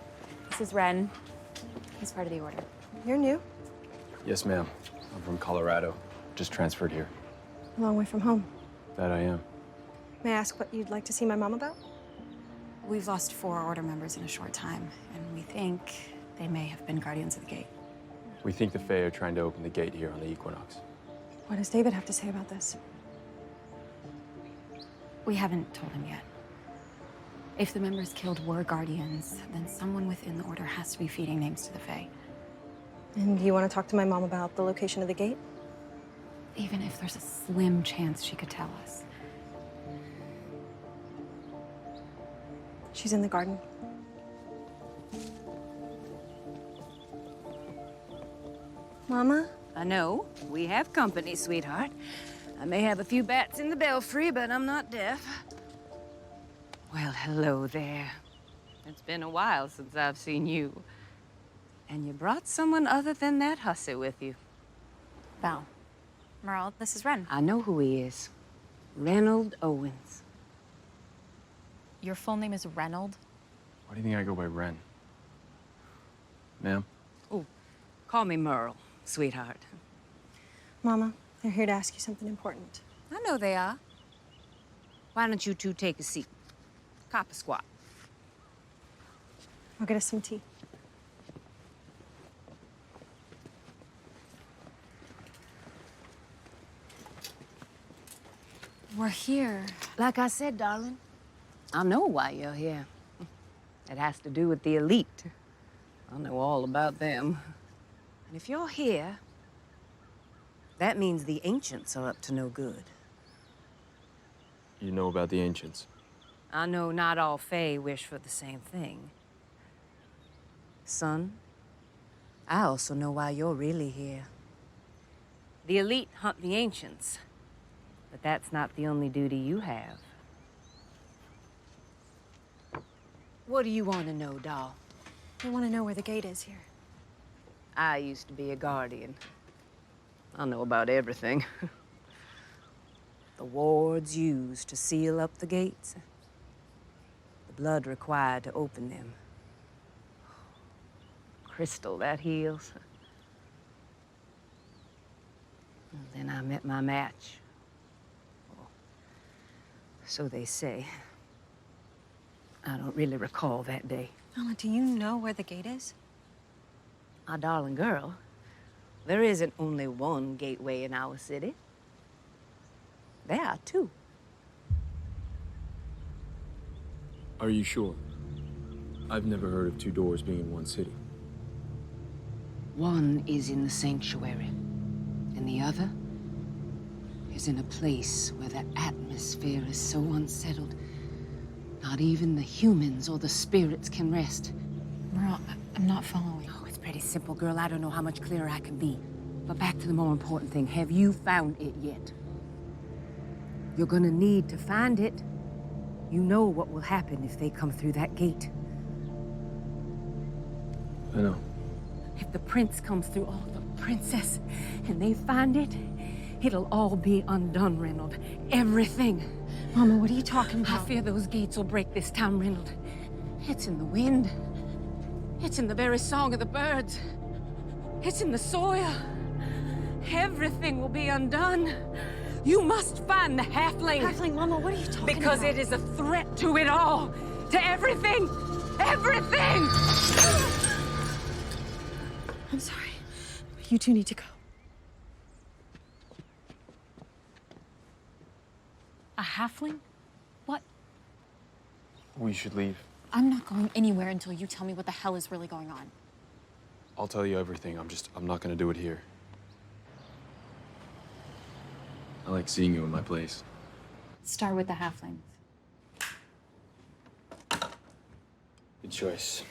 This is Ren. He's part of the Order. You're new? Yes, ma'am. I'm from Colorado. Just transferred here. A long way from home. That I am. May I ask what you'd like to see my mom about? We've lost 4 Order members in a short time, and we think they may have been Guardians of the Gate. We think the Fae are trying to open the gate here on the Equinox. What does David have to say about this? We haven't told him yet. If the members killed were Guardians, then someone within the Order has to be feeding names to the Fae. And do you want to talk to my mom about the location of the gate? Even if there's a slim chance she could tell us. She's in the garden. Mama? I know. We have company, sweetheart. I may have a few bats in the belfry, but I'm not deaf. Well, hello there. It's been a while since I've seen you. And you brought someone other than that hussy with you. Val. Merle, this is Ren. I know who he is. Reynold Owens. Your full name is Reynold? Why do you think I go by Ren? Ma'am? Oh, call me Merle, sweetheart. Mama, they're here to ask you something important. I know they are. Why don't you two take a seat? Cop a squat. I'll get us some tea. We're here. Like I said, darling, I know why you're here. It has to do with the elite. I know all about them. And if you're here, that means the ancients are up to no good. You know about the ancients? I know not all Fae wish for the same thing. Son, I also know why you're really here. The elite hunt the ancients, but that's not the only duty you have. What do you want to know, doll? I want to know where the gate is here. I used to be a guardian. I know about everything. The wards used to seal up the gates. The blood required to open them. Crystal that heals. And then I met my match. Or so they say. I don't really recall that day. Mama, do you know where the gate is? My darling girl, there isn't only one gateway in our city. There are two. Are you sure? I've never heard of two doors being in one city. One is in the sanctuary, and the other is in a place where the atmosphere is so unsettled, not even the humans or the spirits can rest. Merle, I'm not following. Oh, it's pretty simple, girl. I don't know how much clearer I can be. But back to the more important thing. Have you found it yet? You're gonna need to find it. You know what will happen if they come through that gate. I know. If the prince comes through, oh, the princess, and they find it, it'll all be undone, Reynold. Everything. Mama, what are you talking about? I fear those gates will break this town, Reynold. It's in the wind. It's in the very song of the birds. It's in the soil. Everything will be undone. You must find the halfling. Halfling, Mama, what are you talking because about? it is a threat to it all. To everything. Everything! I'm sorry. You two need to go. A halfling? What? We should leave. I'm not going anywhere until you tell me what the hell is really going on. I'll tell you everything. I'm not gonna do it here. I like seeing you in my place. Start with the halflings. Good choice.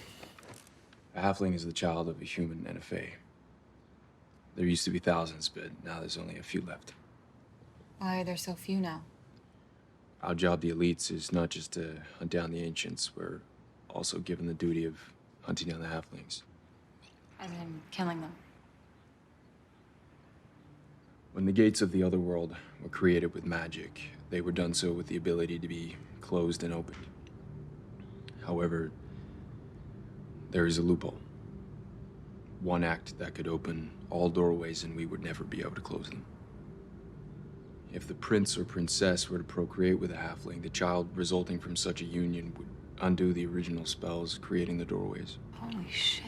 A halfling is the child of a human and a fae. There used to be thousands, but now there's only a few left. Why are there so few now? Our job, the elites, is not just to hunt down the ancients. We're also given the duty of hunting down the halflings. As in killing them. When the gates of the other world were created with magic, they were done so with the ability to be closed and opened. However, there is a loophole. One act that could open all doorways and we would never be able to close them. If the prince or princess were to procreate with a halfling, the child resulting from such a union would undo the original spells, creating the doorways. Holy shit.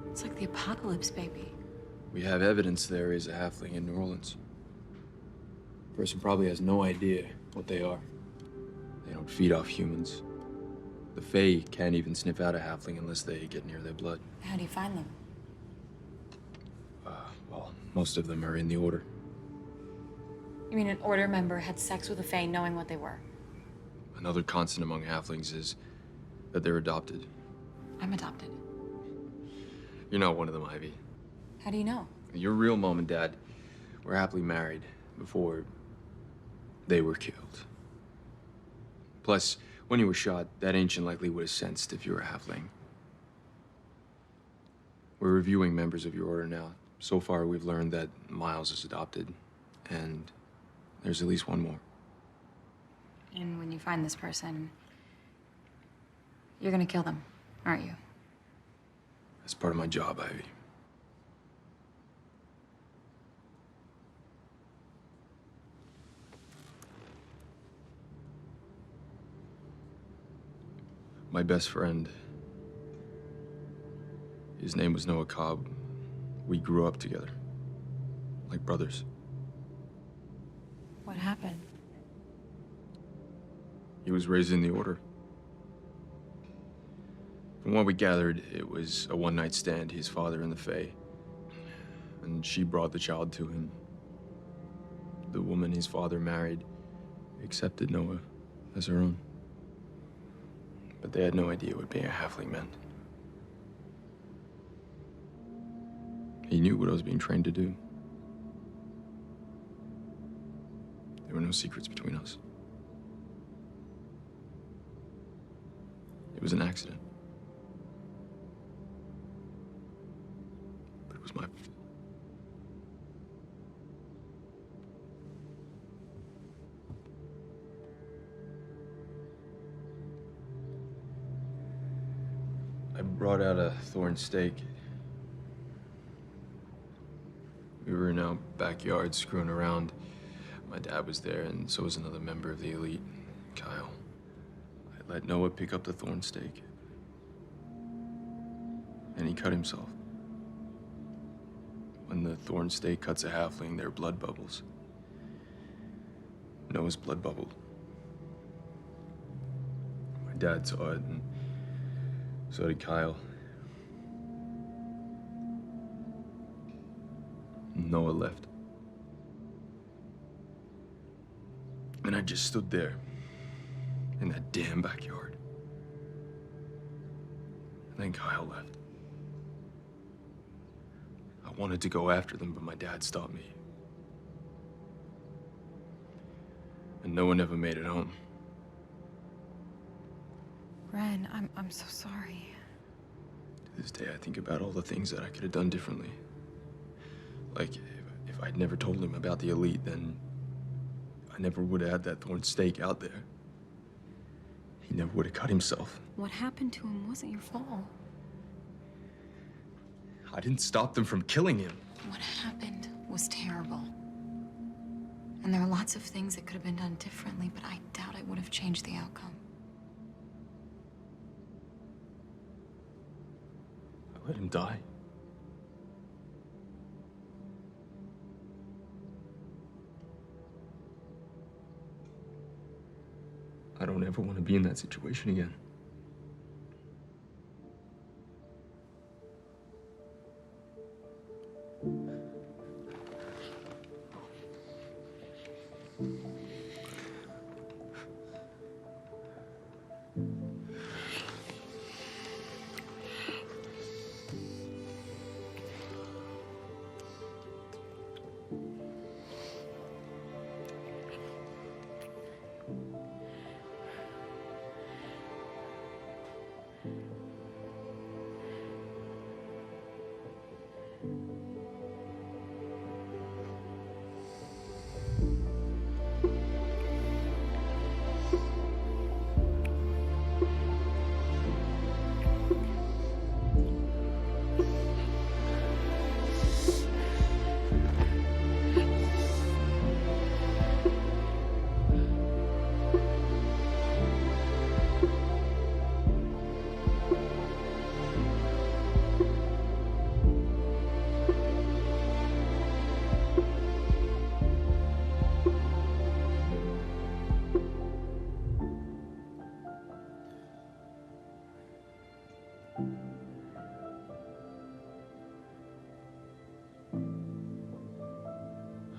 It's like the apocalypse, baby. We have evidence there is a halfling in New Orleans. The person probably has no idea what they are. They don't feed off humans. The Fae can't even sniff out a halfling unless they get near their blood. How do you find them? Well, most of them are in the Order. You mean an Order member had sex with a Fae knowing what they were? Another constant among halflings is that they're adopted. I'm adopted. You're not one of them, Ivy. How do you know? Your real mom and dad were happily married before they were killed. Plus, when you were shot, that ancient likely would have sensed if you were a halfling. We're reviewing members of your order now. So far, we've learned that Miles is adopted, and there's at least one more. And when you find this person, you're gonna kill them, aren't you? That's part of my job, Ivy. My best friend, his name was Noah Cobb. We grew up together, like brothers. What happened? He was raised in the Order. From what we gathered, it was a one-night stand, his father and the Fae. And she brought the child to him. The woman his father married accepted Noah as her own. But they had no idea what being a halfling meant. He knew what I was being trained to do. There were no secrets between us. It was an accident. But it was my fault. I brought out a thorn stake. We were in our backyard screwing around. My dad was there, and so was another member of the elite, Kyle. I let Noah pick up the thorn stake. And he cut himself. When the thorn stake cuts a halfling, their blood bubbles. Noah's blood bubbled. My dad saw it, and so did Kyle. Noah left. And I just stood there in that damn backyard. And then Kyle left. I wanted to go after them, but my dad stopped me. And Noah never made it home. Ren, I'm so sorry. To this day, I think about all the things that I could have done differently. Like, if I'd never told him about the elite, then I never would have had that thorn stake out there. He never would have cut himself. What happened to him wasn't your fault. I didn't stop them from killing him. What happened was terrible. And there are lots of things that could have been done differently, but I doubt it would have changed the outcome. I let him die. I don't ever want to be in that situation again.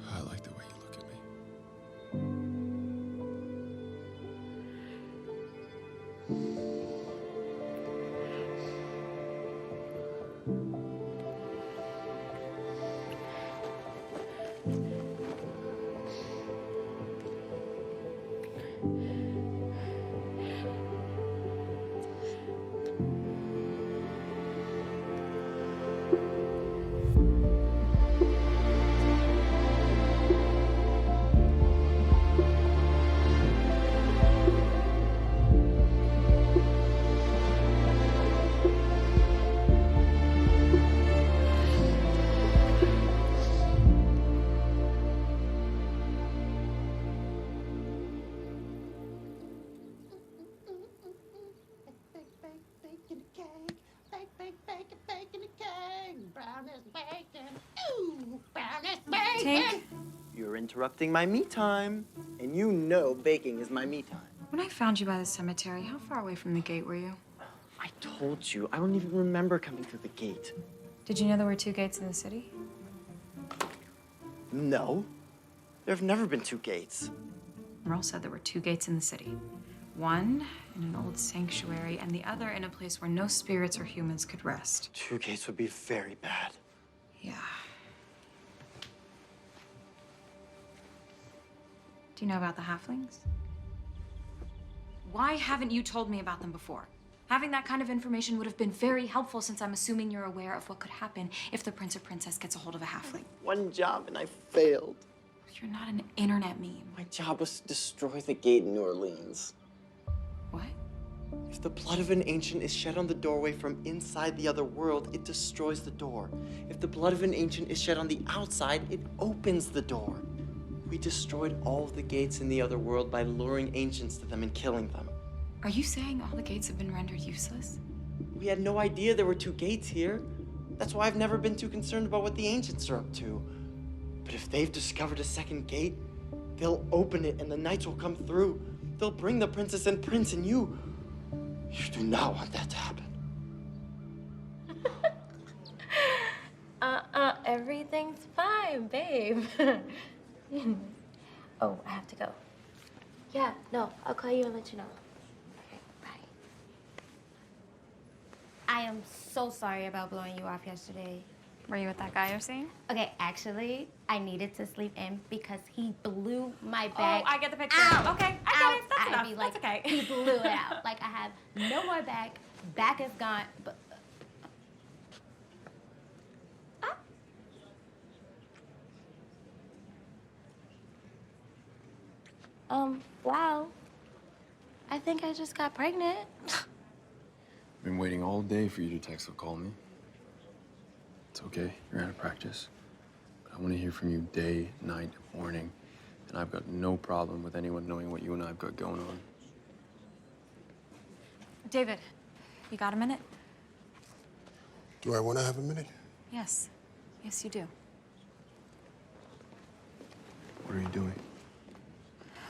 I like the way you look at me. Tink? You're interrupting my me time. And you know baking is my me time. When I found you by the cemetery, how far away from the gate were you? I told you, I don't even remember coming through the gate. Did you know there were 2 gates in the city? No. There have never been 2 gates. Merle said there were 2 gates in the city. One in an old sanctuary, and the other in a place where no spirits or humans could rest. 2 gates would be very bad. Yeah. Do you know about the halflings? Why haven't you told me about them before? Having that kind of information would have been very helpful, since I'm assuming you're aware of what could happen if the prince or princess gets a hold of a halfling. One job and I failed. You're not an internet meme. My job was to destroy the gate in New Orleans. What? If the blood of an ancient is shed on the doorway from inside the other world, it destroys the door. If the blood of an ancient is shed on the outside, it opens the door. We destroyed all of the gates in the other world by luring ancients to them and killing them. Are you saying all the gates have been rendered useless? We had no idea there were 2 gates here. That's why I've never been too concerned about what the ancients are up to. But if they've discovered a second gate, They'll open it and the knights will come through. They'll bring the princess and prince and you. You do not want that to happen. Everything's fine, babe. Oh, I have to go. Yeah, no, I'll call you and let you know. Okay, bye. I am so sorry about blowing you off yesterday. Were you with that guy you're seeing? Okay, actually, I needed to sleep in because he blew my bag. Oh, I get the picture. Out, Okay, I get it. That's I'd enough. be like, That's okay. He blew it out. Like, I have no more bag. Back is gone. But wow. I think I just got pregnant. Been waiting all day for you to text or call me. It's okay, you're out of practice. I want to hear from you day, night, morning. And I've got no problem with anyone knowing what you and I've got going on. David, you got a minute? Do I want to have a minute? Yes. Yes, you do. What are you doing?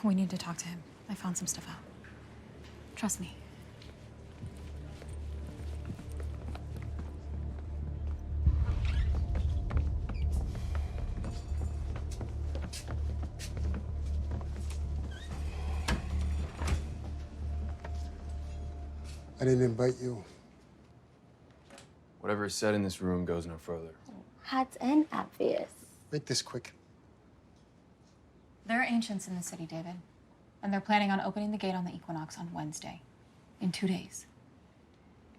We need to talk to him. I found some stuff out. Trust me. I didn't invite you. Whatever is said in this room goes no further. Hot and obvious. Make this quick. There are ancients in the city, David. And they're planning on opening the gate on the equinox on Wednesday. In 2 days.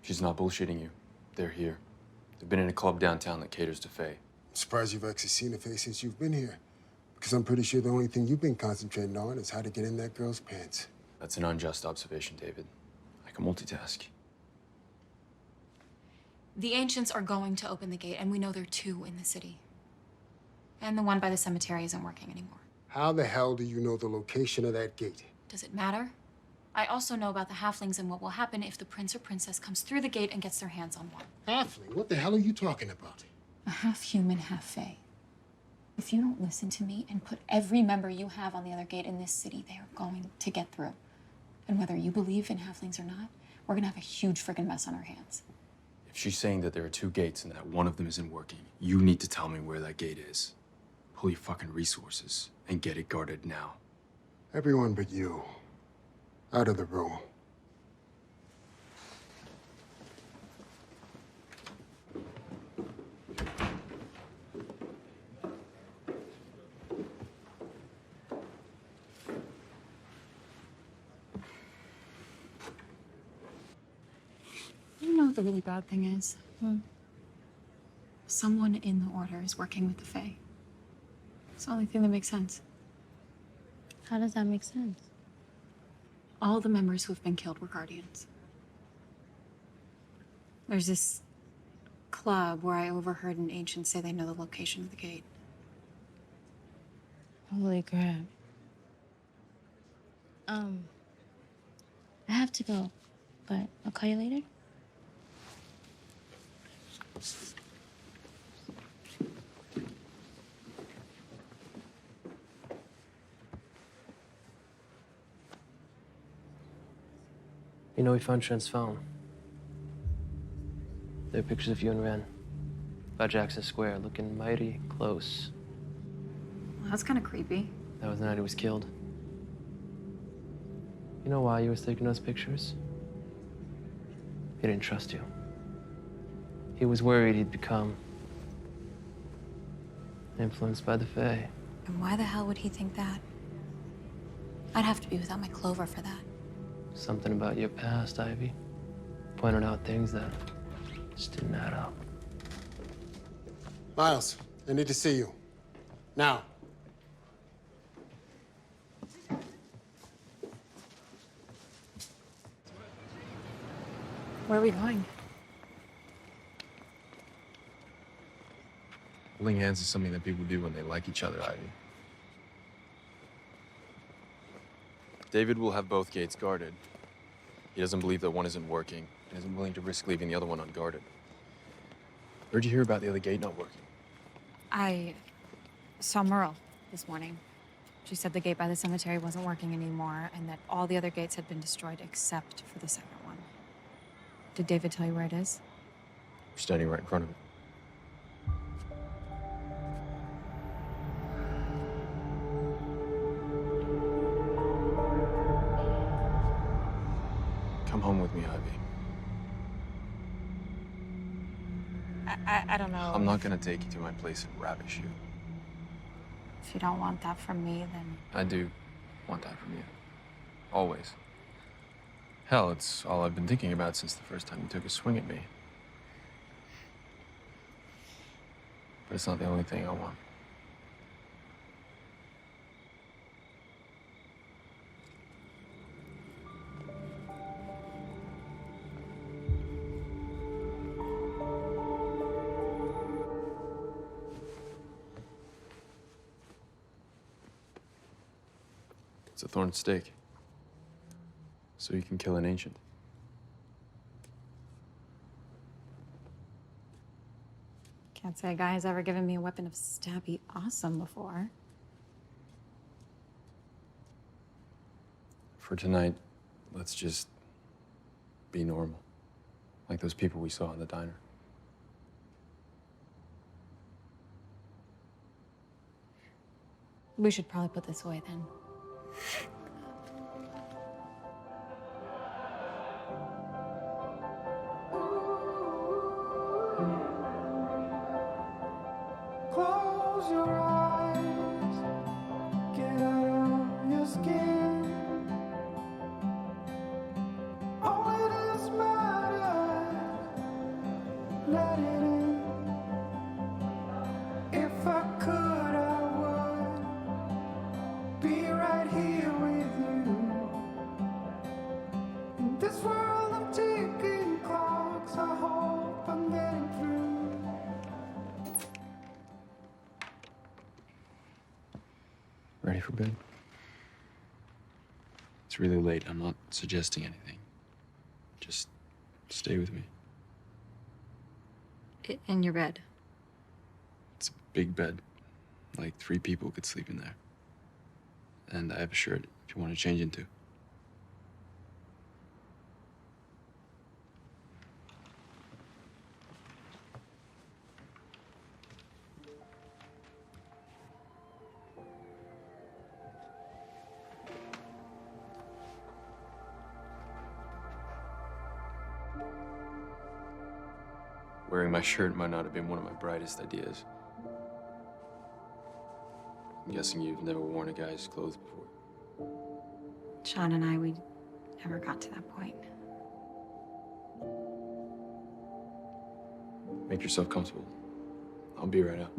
She's not bullshitting you. They're here. They've been in a club downtown that caters to Faye. I'm surprised you've actually seen a face since you've been here. Because I'm pretty sure the only thing you've been concentrating on is how to get in that girl's pants. That's an unjust observation, David. I can multitask. The ancients are going to open the gate, and we know there are 2 in the city. And the one by the cemetery isn't working anymore. How the hell do you know the location of that gate? Does it matter? I also know about the halflings and what will happen if the prince or princess comes through the gate and gets their hands on one. Halfling? What the hell are you talking about? A half human, half fae. If you don't listen to me and put every member you have on the other gate in this city, they are going to get through. And whether you believe in halflings or not, we're gonna have a huge friggin' mess on our hands. If she's saying that there are 2 gates and that one of them isn't working, you need to tell me where that gate is. Pull your fucking resources and get it guarded now. Everyone but you. Out of the room. You know what the really bad thing is? Someone in the Order is working with the Fae. It's the only thing that makes sense. How does that make sense? All the members who have been killed were Guardians. There's this club where I overheard an ancient say they know the location of the gate. Holy crap. I have to go, but I'll call you later. You know, we found Trent's phone. There are pictures of you and Ren by Jackson Square, looking mighty close. Well, that's kind of creepy. That was the night he was killed. You know why he was taking those pictures? He didn't trust you. He was worried he'd become influenced by the Fae. And why the hell would he think that? I'd have to be without my Clover for that. Something about your past, Ivy. Pointed out things that just didn't add up. Miles, I need to see you. Now. Where are we going? Holding hands is something that people do when they like each other, Ivy. David will have both gates guarded. He doesn't believe that one isn't working and isn't willing to risk leaving the other one unguarded. Where'd you hear about the other gate not working? I saw Merle this morning. She said the gate by the cemetery wasn't working anymore and that all the other gates had been destroyed except for the second one. Did David tell you where it is? We're standing right in front of it. Come home with me, Ivy. I don't know. I'm not gonna take you to my place and ravish you. If you don't want that from me, then... I do want that from you. Always. Hell, it's all I've been thinking about since the first time you took a swing at me. But it's not the only thing I want. It's a thorn stake. So you can kill an ancient. Can't say a guy has ever given me a weapon of stabby awesome before. For tonight, let's just be normal. Like those people we saw in the diner. We should probably put this away then. Close your eyes, get out of your skin. All it is matters, let it in. If I could, I would be right here with you. In this world of ticking clocks, I hope I'm getting through. Ready for bed? It's really late. I'm not suggesting anything. Just stay with me. In your bed. It's a big bed. Like 3 people could sleep in there. And I have a shirt if you want to change into. Wearing my shirt might not have been one of my brightest ideas. I'm guessing you've never worn a guy's clothes before. Sean and I, we never got to that point. Make yourself comfortable. I'll be right out.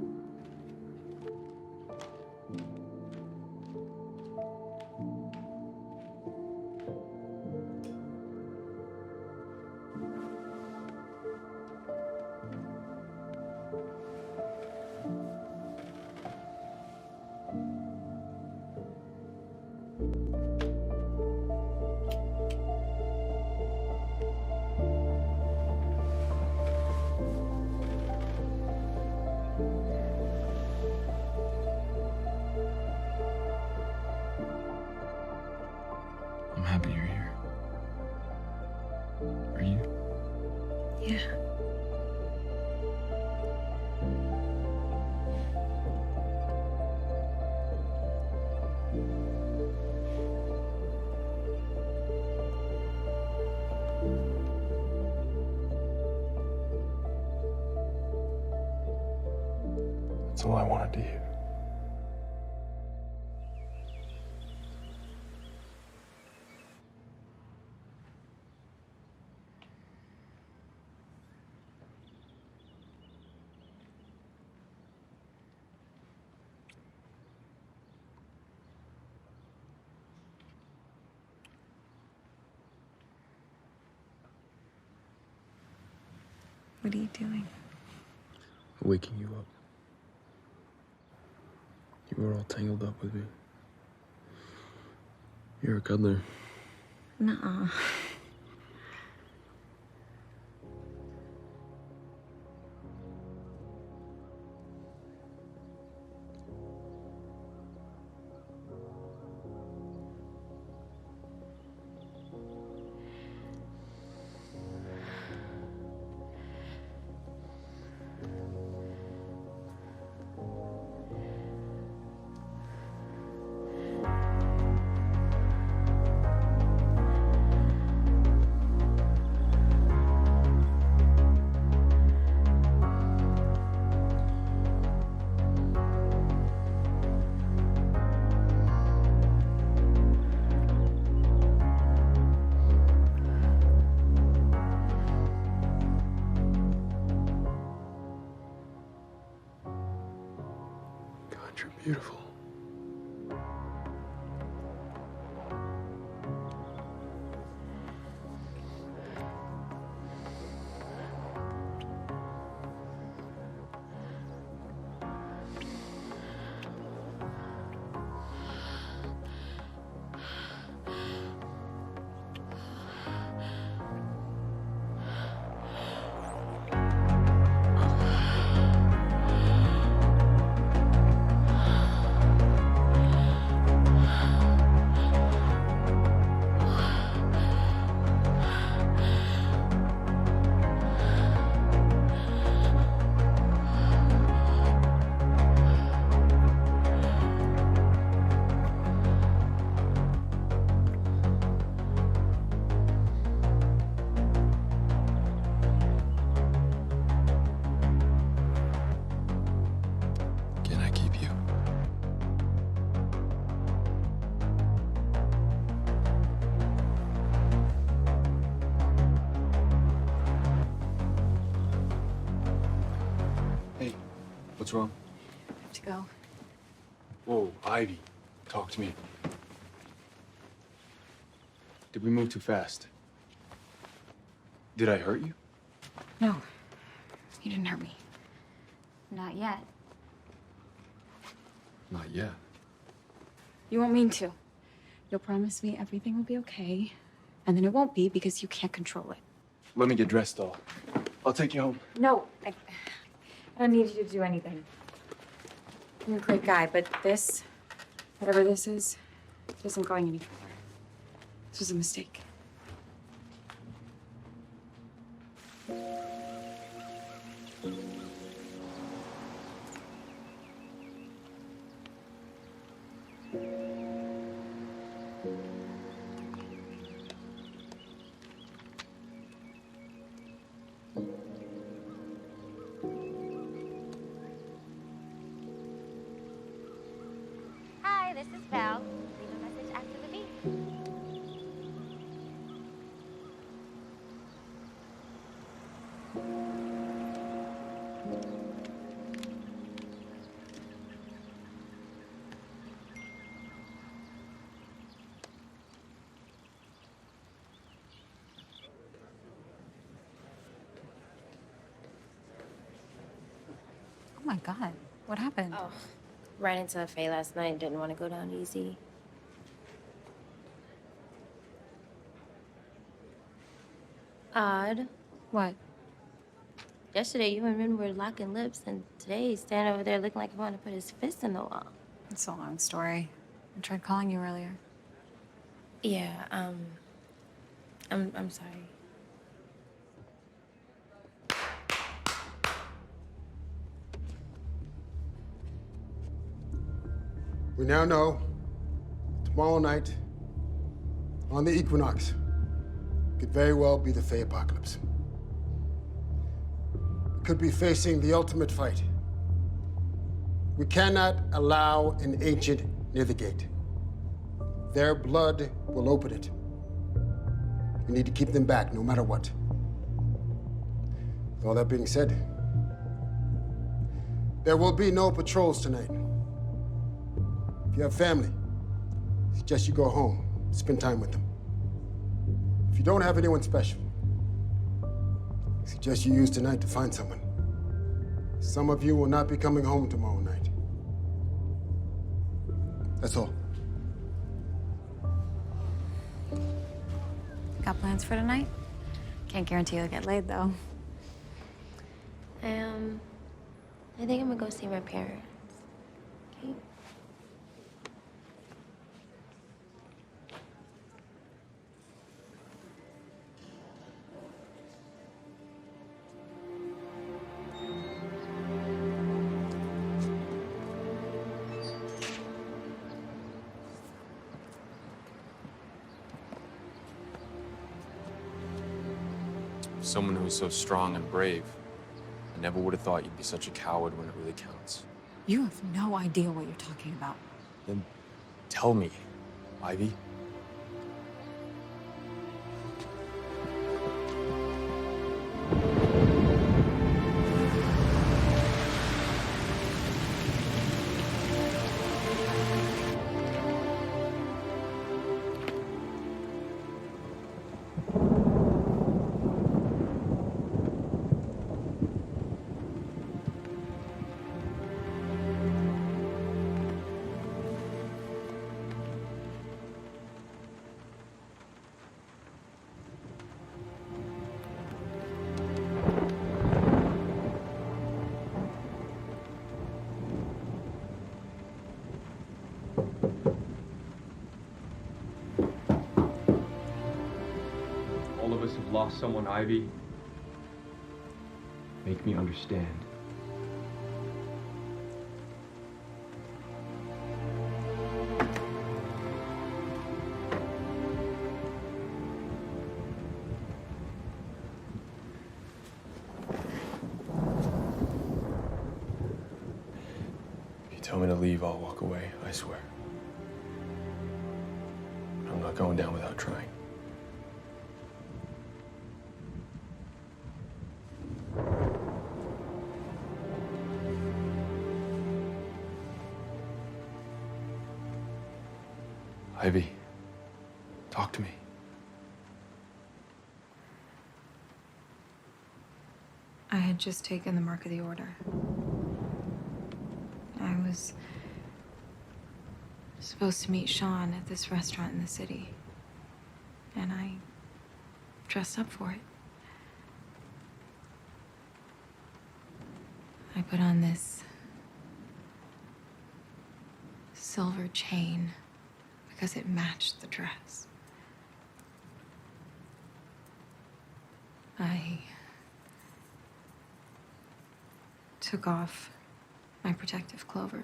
I'm happy you're here. Are you? Yeah. That's all I wanted to hear. What are you doing? Waking you up. You were all tangled up with me. You're a cuddler. Nuh-uh. You're beautiful. Can I keep you? Hey, what's wrong? I have to go. Whoa, Ivy, talk to me. Did we move too fast? Did I hurt you? No, you didn't hurt me. Not yet. Not yet. You won't mean to. You'll promise me everything will be okay, and then it won't be because you can't control it. Let me get dressed, doll. I'll take you home. No, I don't need you to do anything. You're a great guy, but this, whatever this is, it isn't going any further. This was a mistake. Hi, this is Val. Leave a message after the beep. Oh my God, what happened? Oh, ran into a Faye last night and didn't want to go down easy. Odd. What? Yesterday, you and Rin were locking lips, and today he's standing over there looking like he wanted to put his fist in the wall. It's a long story. I tried calling you earlier. Yeah, I'm sorry. We now know tomorrow night, on the equinox, could very well be the Fae apocalypse. We could be facing the ultimate fight. We cannot allow an ancient near the gate. Their blood will open it. We need to keep them back no matter what. With all that being said, there will be no patrols tonight. If you have family, I suggest you go home, spend time with them. If you don't have anyone special, I suggest you use tonight to find someone. Some of you will not be coming home tomorrow night. That's all. Got plans for tonight? Can't guarantee you'll get laid, though. I think I'm gonna go see my parents. Okay? Someone who's so strong and brave. I never would have thought you'd be such a coward when it really counts. You have no idea what you're talking about. Then tell me, Ivy. lost someone, Ivy. Make me understand. If you tell me to leave, I'll walk away, I swear. But I'm not going down without trying. Ivy, talk to me. I had just taken the mark of the order. I was supposed to meet Sean at this restaurant in the city, and I dressed up for it. I put on this silver chain because it matched the dress. I took off my protective clover.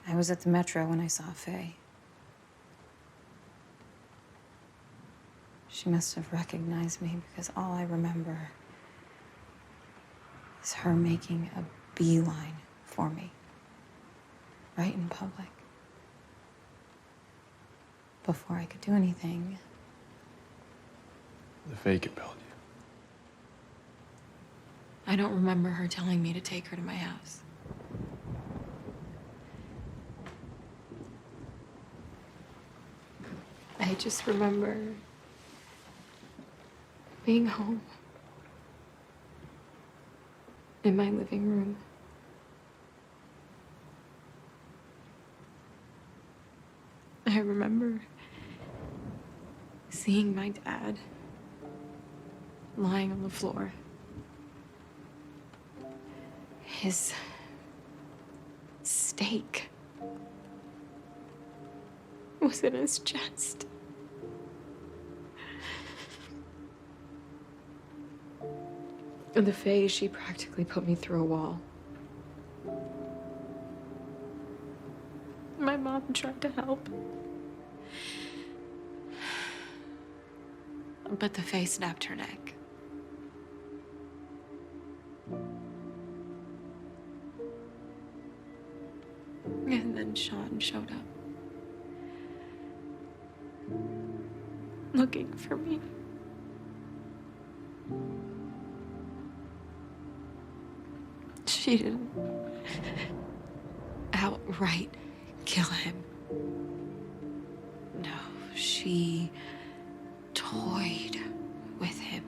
I was at the Metro when I saw Faye. She must have recognized me because all I remember is her making a beeline for me, right in public. Before I could do anything. The Fae compelled you. I don't remember her telling me to take her to my house. I just remember being home in my living room. I remember seeing my dad lying on the floor. His stake was in his chest. And the Fae, she practically put me through a wall. My mom tried to help. But the Fae snapped her neck. And then Sean showed up. Looking for me. She didn't outright kill him. No, she toyed with him.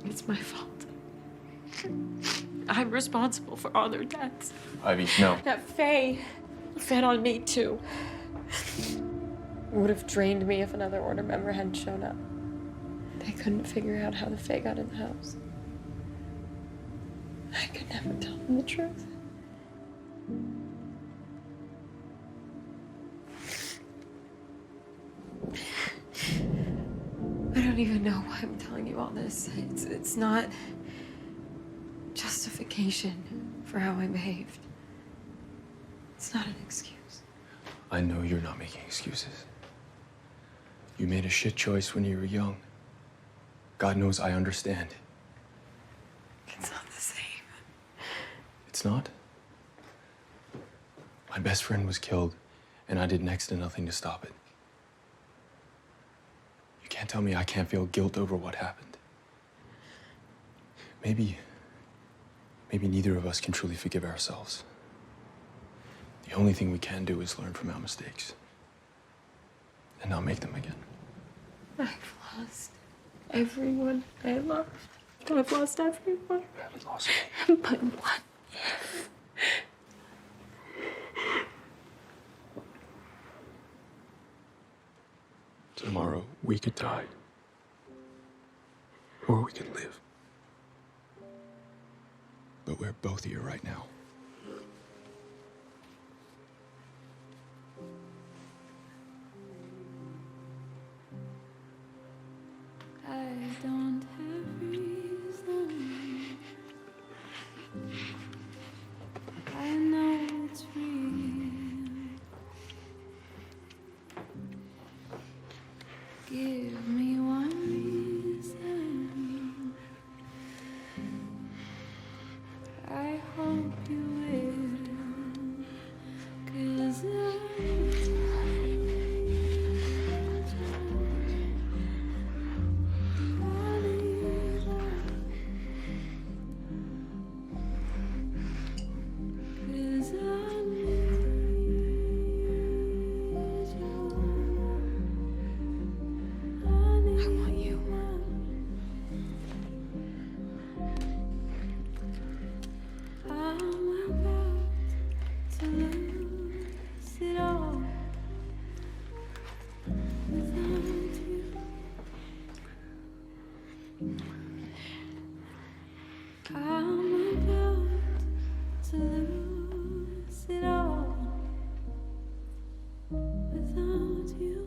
It's my fault. I'm responsible for all their deaths. Ivy, no. That Faye fed on me too. Would have drained me if another order member hadn't shown up. They couldn't figure out how the Faye got in the house. I could never tell them the truth. I don't even know why I'm telling you all this. It's not justification for how I behaved. It's not an excuse. I know you're not making excuses. You made a shit choice when you were young. God knows I understand. It's not the same. It's not? My best friend was killed, and I did next to nothing to stop it. You can't tell me I can't feel guilt over what happened. Maybe neither of us can truly forgive ourselves. The only thing we can do is learn from our mistakes and not make them again. I've lost everyone I loved. I've lost everyone. You haven't lost me. But what if? Tomorrow, we could die. Or we could live. But we're both here right now. I don't have reason. I know it's real. Give me one reason. I hope you will. 'Cause I want you. I'm about to lose it all without you. I'm about to lose it all without you.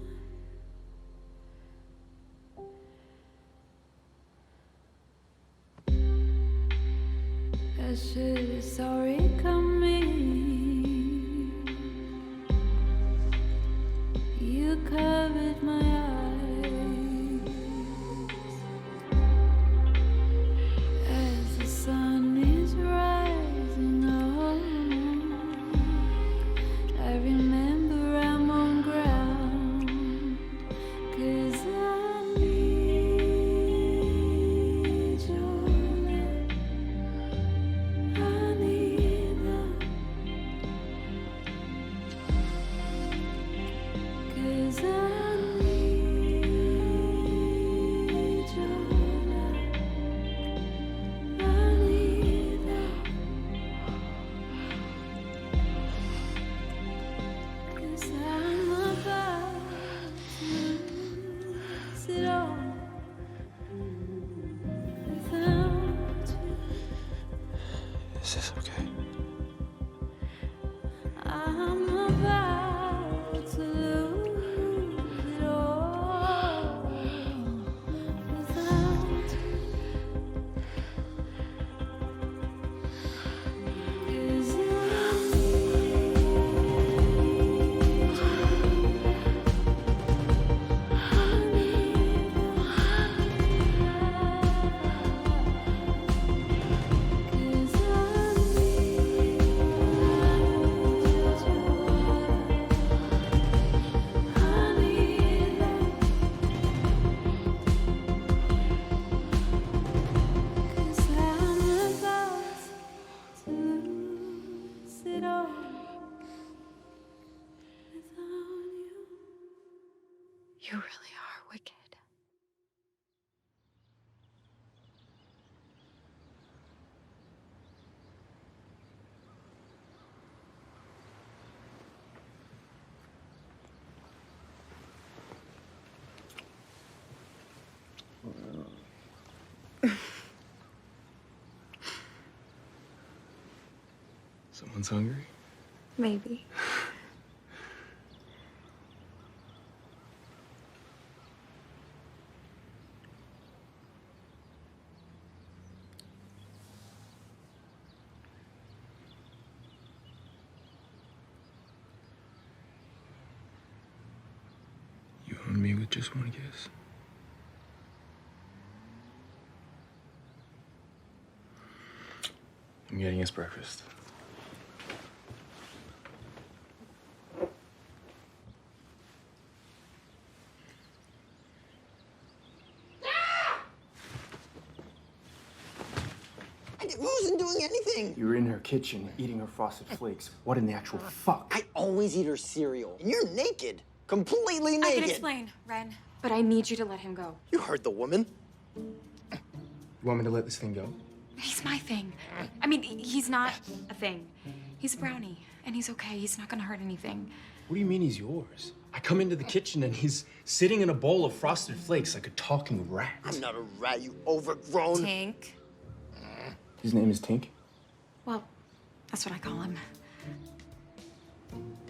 I should have saw it coming. You covered my eyes as the sun is rising up. I remember I'm on ground, 'cause I need your love. I need love, 'cause I need your love. I need love, 'cause I'm about to lose it all without you. Is this okay? I'm about to lose it all without you. 'Cause I need you. I need you. 'Cause I You really are wicked. Someone's hungry? Maybe. You own me with just one kiss. I'm getting us breakfast. I wasn't doing anything. You were in her kitchen eating her frosted flakes. What in the actual fuck? I always eat her cereal. And you're naked. Completely naked. I can explain, Ren, but I need you to let him go. You heard the woman. You want me to let this thing go? He's my thing. I mean, he's not a thing. He's a brownie, and he's okay. He's not gonna hurt anything. What do you mean he's yours? I come into the kitchen and he's sitting in a bowl of frosted flakes like a talking rat. I'm not a rat, you overgrown. Tink. His name is Tink? That's what I call him.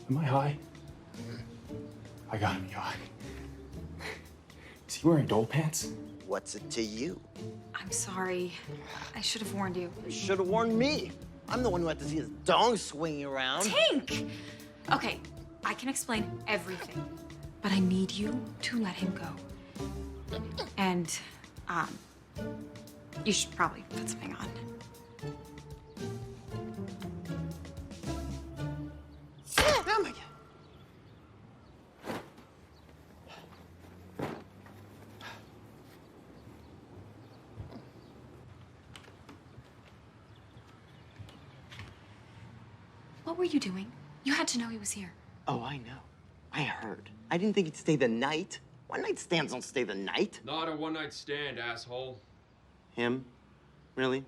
Am I high? I gotta be high. Is he wearing dole pants? What's it to you? I'm sorry. I should have warned you. You should have warned me. I'm the one who had to see his dong swinging around. Tink! Okay, I can explain everything, but I need you to let him go. And, you should probably put something on. Oh my God. What were you doing? You had to know he was here. Oh, I know. I heard. I didn't think he'd stay the night. One-night stands don't stay the night. Not a one-night stand, asshole. Him? Really?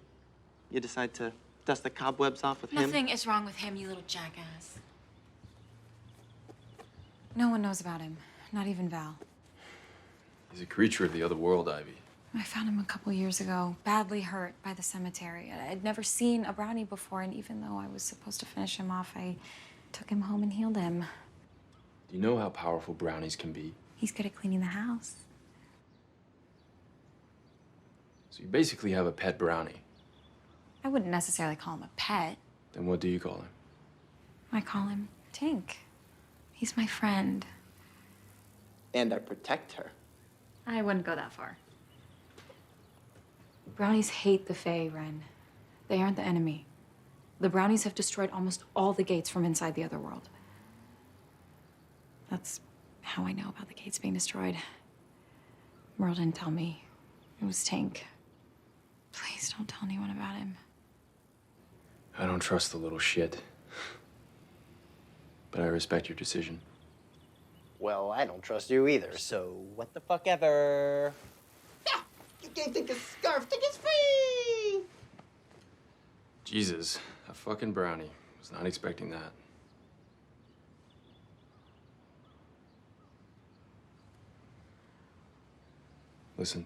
You decide to dust the cobwebs off with him? Nothing is wrong with him, you little jackass. No one knows about him, not even Val. He's a creature of the other world, Ivy. I found him a couple years ago, badly hurt by the cemetery. I'd never seen a brownie before, and even though I was supposed to finish him off, I took him home and healed him. Do you know how powerful brownies can be? He's good at cleaning the house. So you basically have a pet brownie. I wouldn't necessarily call him a pet. Then what do you call him? I call him Tink. He's my friend. And I protect her. I wouldn't go that far. Brownies hate the Fae, Ren. They aren't the enemy. The brownies have destroyed almost all the gates from inside the other world. That's how I know about the gates being destroyed. Merle didn't tell me. It was Tink. Please don't tell anyone about him. I don't trust the little shit. But I respect your decision. Well, I don't trust you either, so what the fuck ever. Yeah, you gave Tink a scarf. Ticket's free! Jesus, a fucking brownie. Was not expecting that. Listen,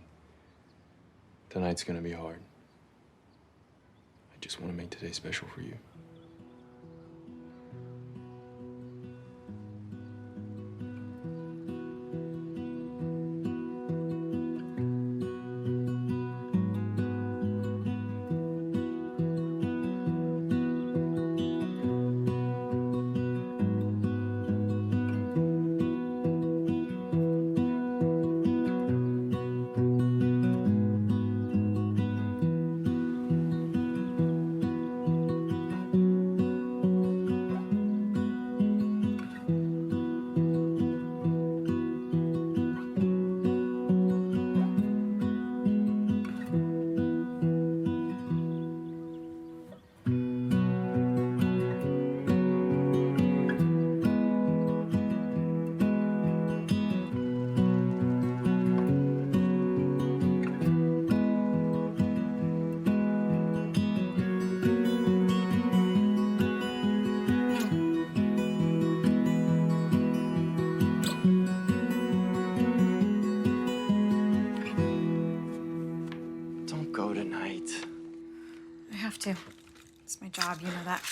tonight's gonna be hard. I just want to make today special for you. To. It's my job, you know that.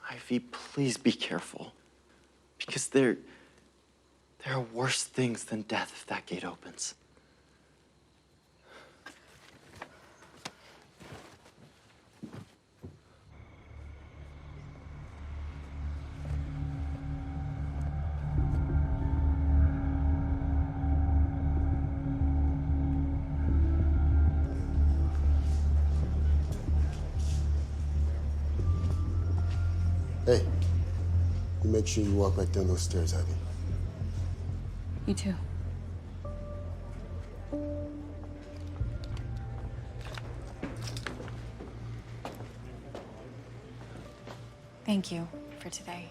Ivy, please be careful. Because there are worse things than death if that gate opens. Hey, you make sure you walk back down those stairs, Ivy. You too. Thank you for today.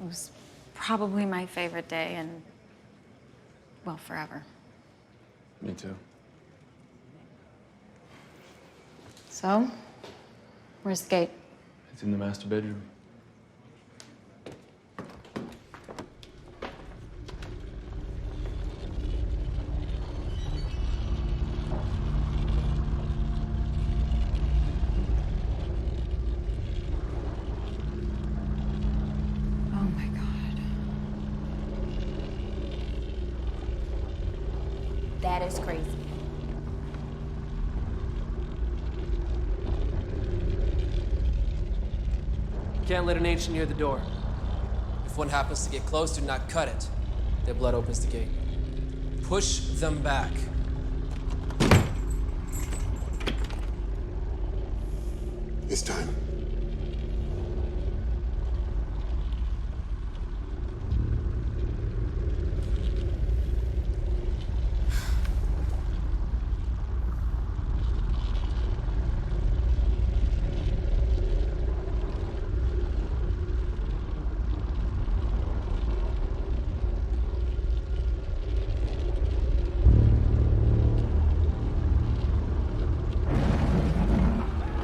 It was probably my favorite day and, well, forever. Me too. So, where's the gate? It's in the master bedroom. That is crazy. Can't let an ancient near the door. If one happens to get close, do not cut it. Their blood opens the gate. Push them back. It's time.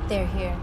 They're here.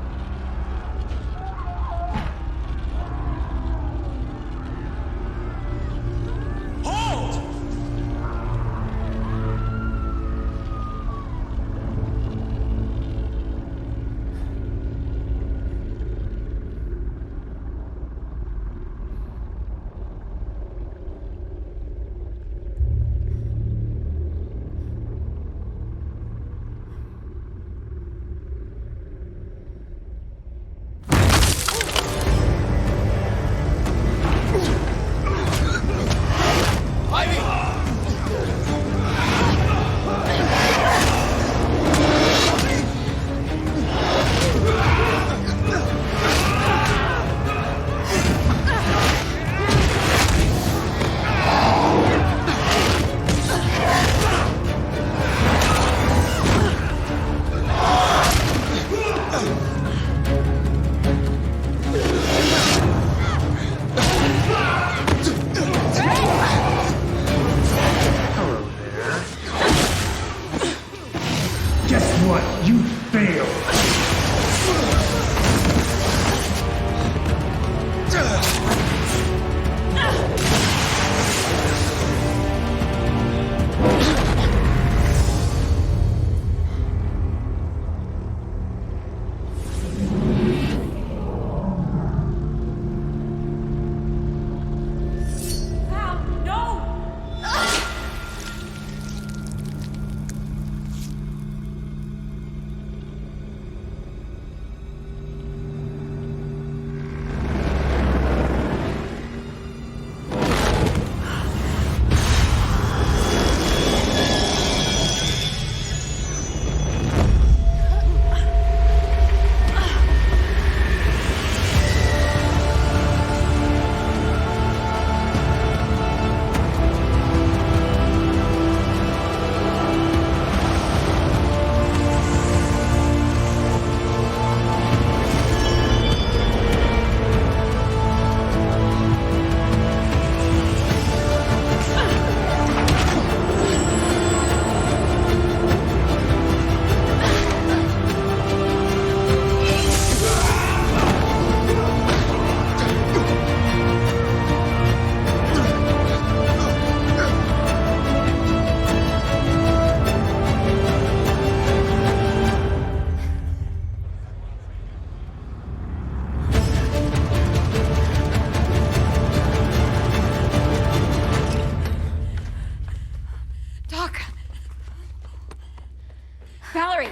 Valerie!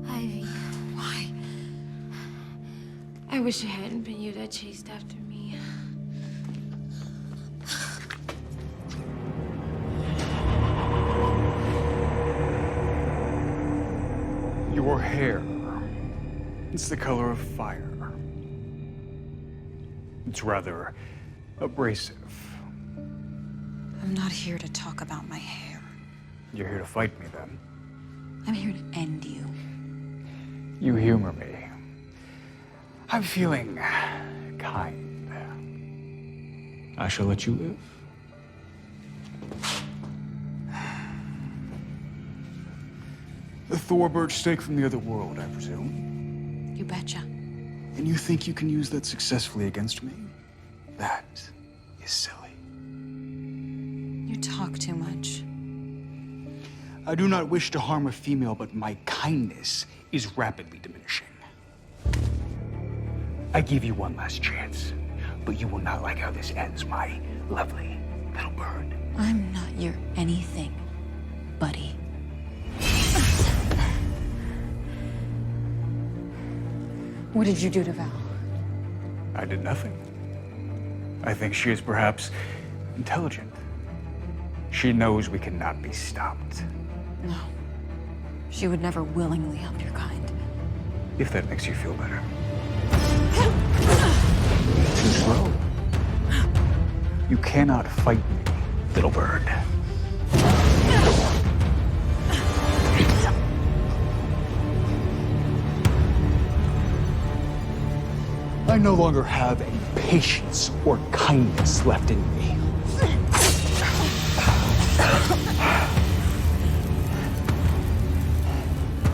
Ivy. Why? I wish it hadn't been you that chased after me. Your hair. It's the color of fire. It's rather abrasive. I'm not here to talk about my hair. You're here to fight me, then. I'm here to end you. You humor me. I'm feeling kind. I shall let you live. The Thor birch stake from the other world, I presume. You betcha. And you think you can use that successfully against me? That is silly. You talk too much. I do not wish to harm a female, but my kindness is rapidly diminishing. I give you one last chance, but you will not like how this ends, my lovely little bird. I'm not your anything. buddy. What did you do to Val? I did nothing. I think she is perhaps intelligent. She knows we cannot be stopped. No. She would never willingly help your kind. If that makes you feel better. Too slow. You cannot fight me, little bird. I no longer have any patience or kindness left in me.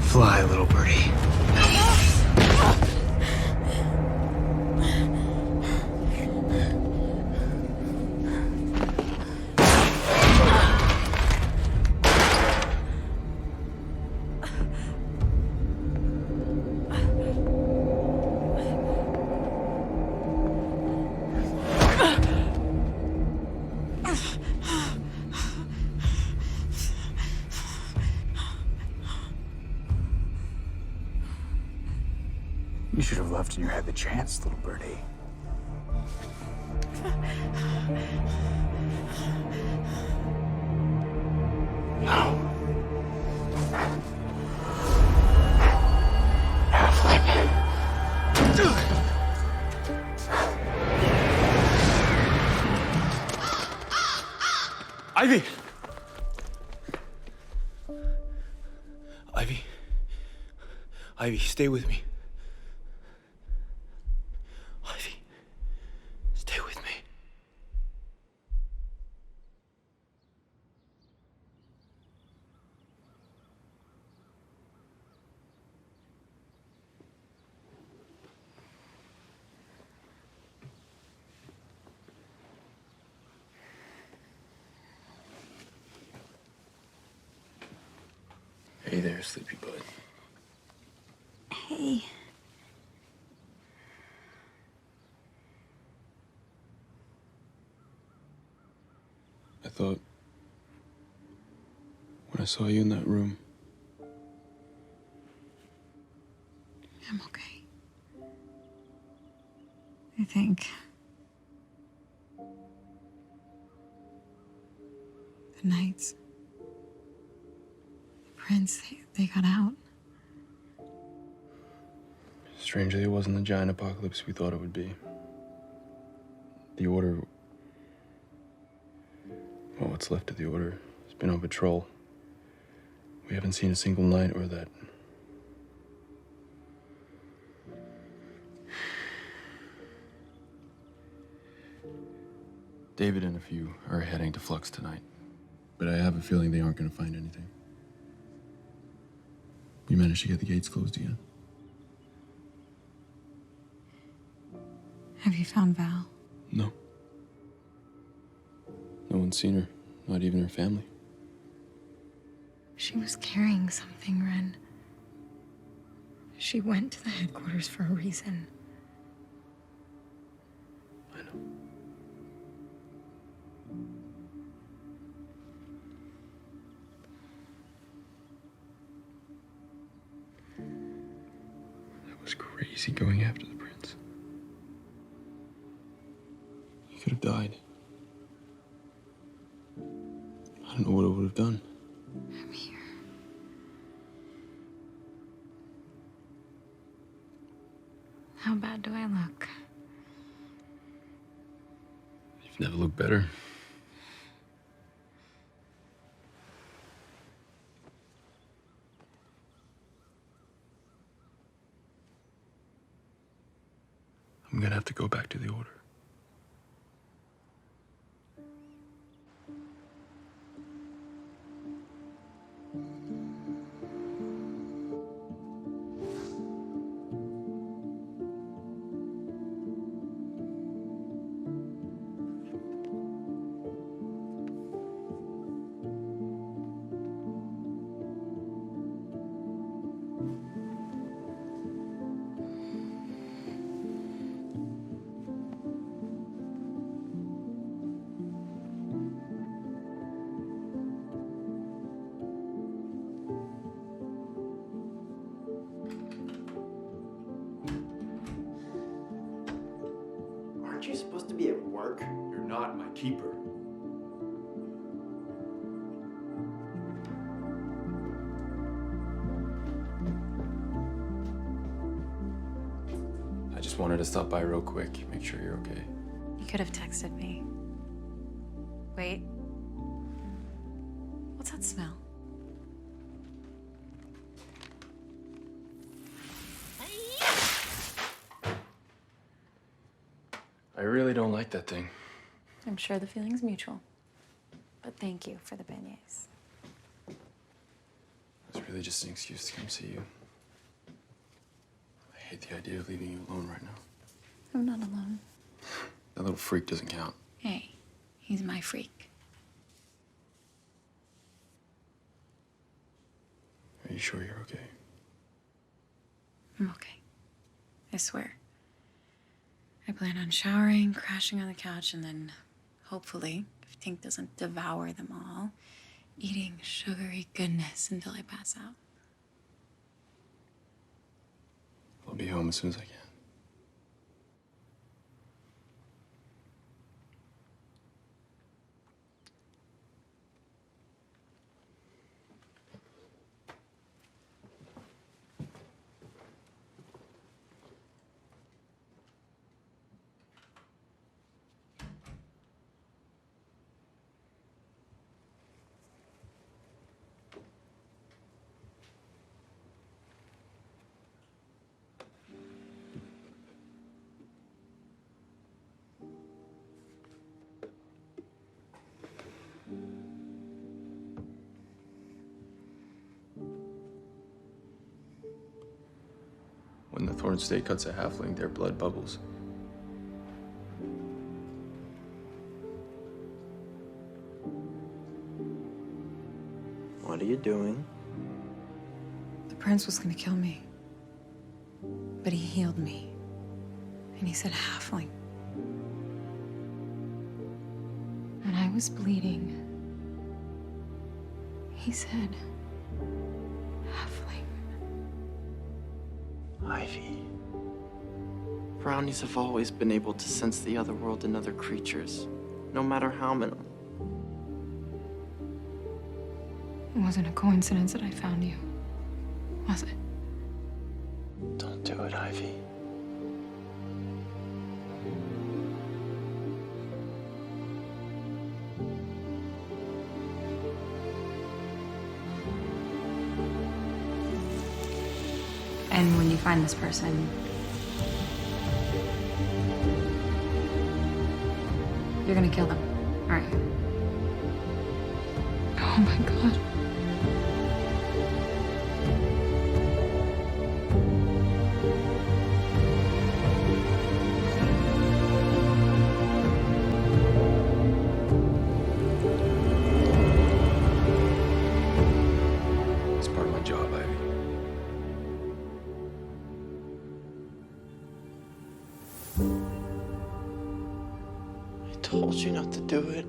Fly, little birdie. You should have left when you had the chance, little birdie. No. Halfling. Ivy! Ivy. Ivy, stay with me. Ivy, stay with me. Hey there, sleepy bud. Hey. I thought when I saw you in that room, I'm okay. I think the Knights, the Prince, they got out. strangely, it wasn't the giant apocalypse we thought it would be. The Order, well, what's left of the Order, has been on patrol. We haven't seen a single Knight or that. David and a few are heading to Flux tonight, but I have a feeling they aren't going to find anything. We managed to get the gates closed again. Have you found Val? No. No one's seen her, not even her family. She was carrying something, Ren. She went to the headquarters for a reason. That was crazy going after the prince. He could have died. I don't know what it would have done. I'm here. How bad do I look? You've never looked better. I'm gonna have to go back to the Order. Aren't you supposed to be at work? You're not my keeper. I just wanted to stop by real quick, make sure you're okay. You could have texted me. Wait. What's that smell? I really don't like that thing. I'm sure the feeling's mutual. But thank you for the beignets. It's really just an excuse to come see you. I hate the idea of leaving you alone right now. I'm not alone. That little freak doesn't count. Hey, he's my freak. Are you sure you're okay? I'm okay. I swear. I plan on showering, crashing on the couch, and then, hopefully, if Tink doesn't devour them all, eating sugary goodness until I pass out. I'll be home as soon as I can. When the thorn stake cuts a halfling, their blood bubbles. What are you doing? The prince was gonna kill me. But he healed me. And he said halfling. When I was bleeding, he said halfling. Ivy. Brownies have always been able to sense the other world in other creatures, no matter how minimal. It wasn't a coincidence that I found you, was it? Don't do it, Ivy. And when you find this person, you're gonna kill them, aren't you? Oh my God. It's part of my job, Ivy. I told you not to do it.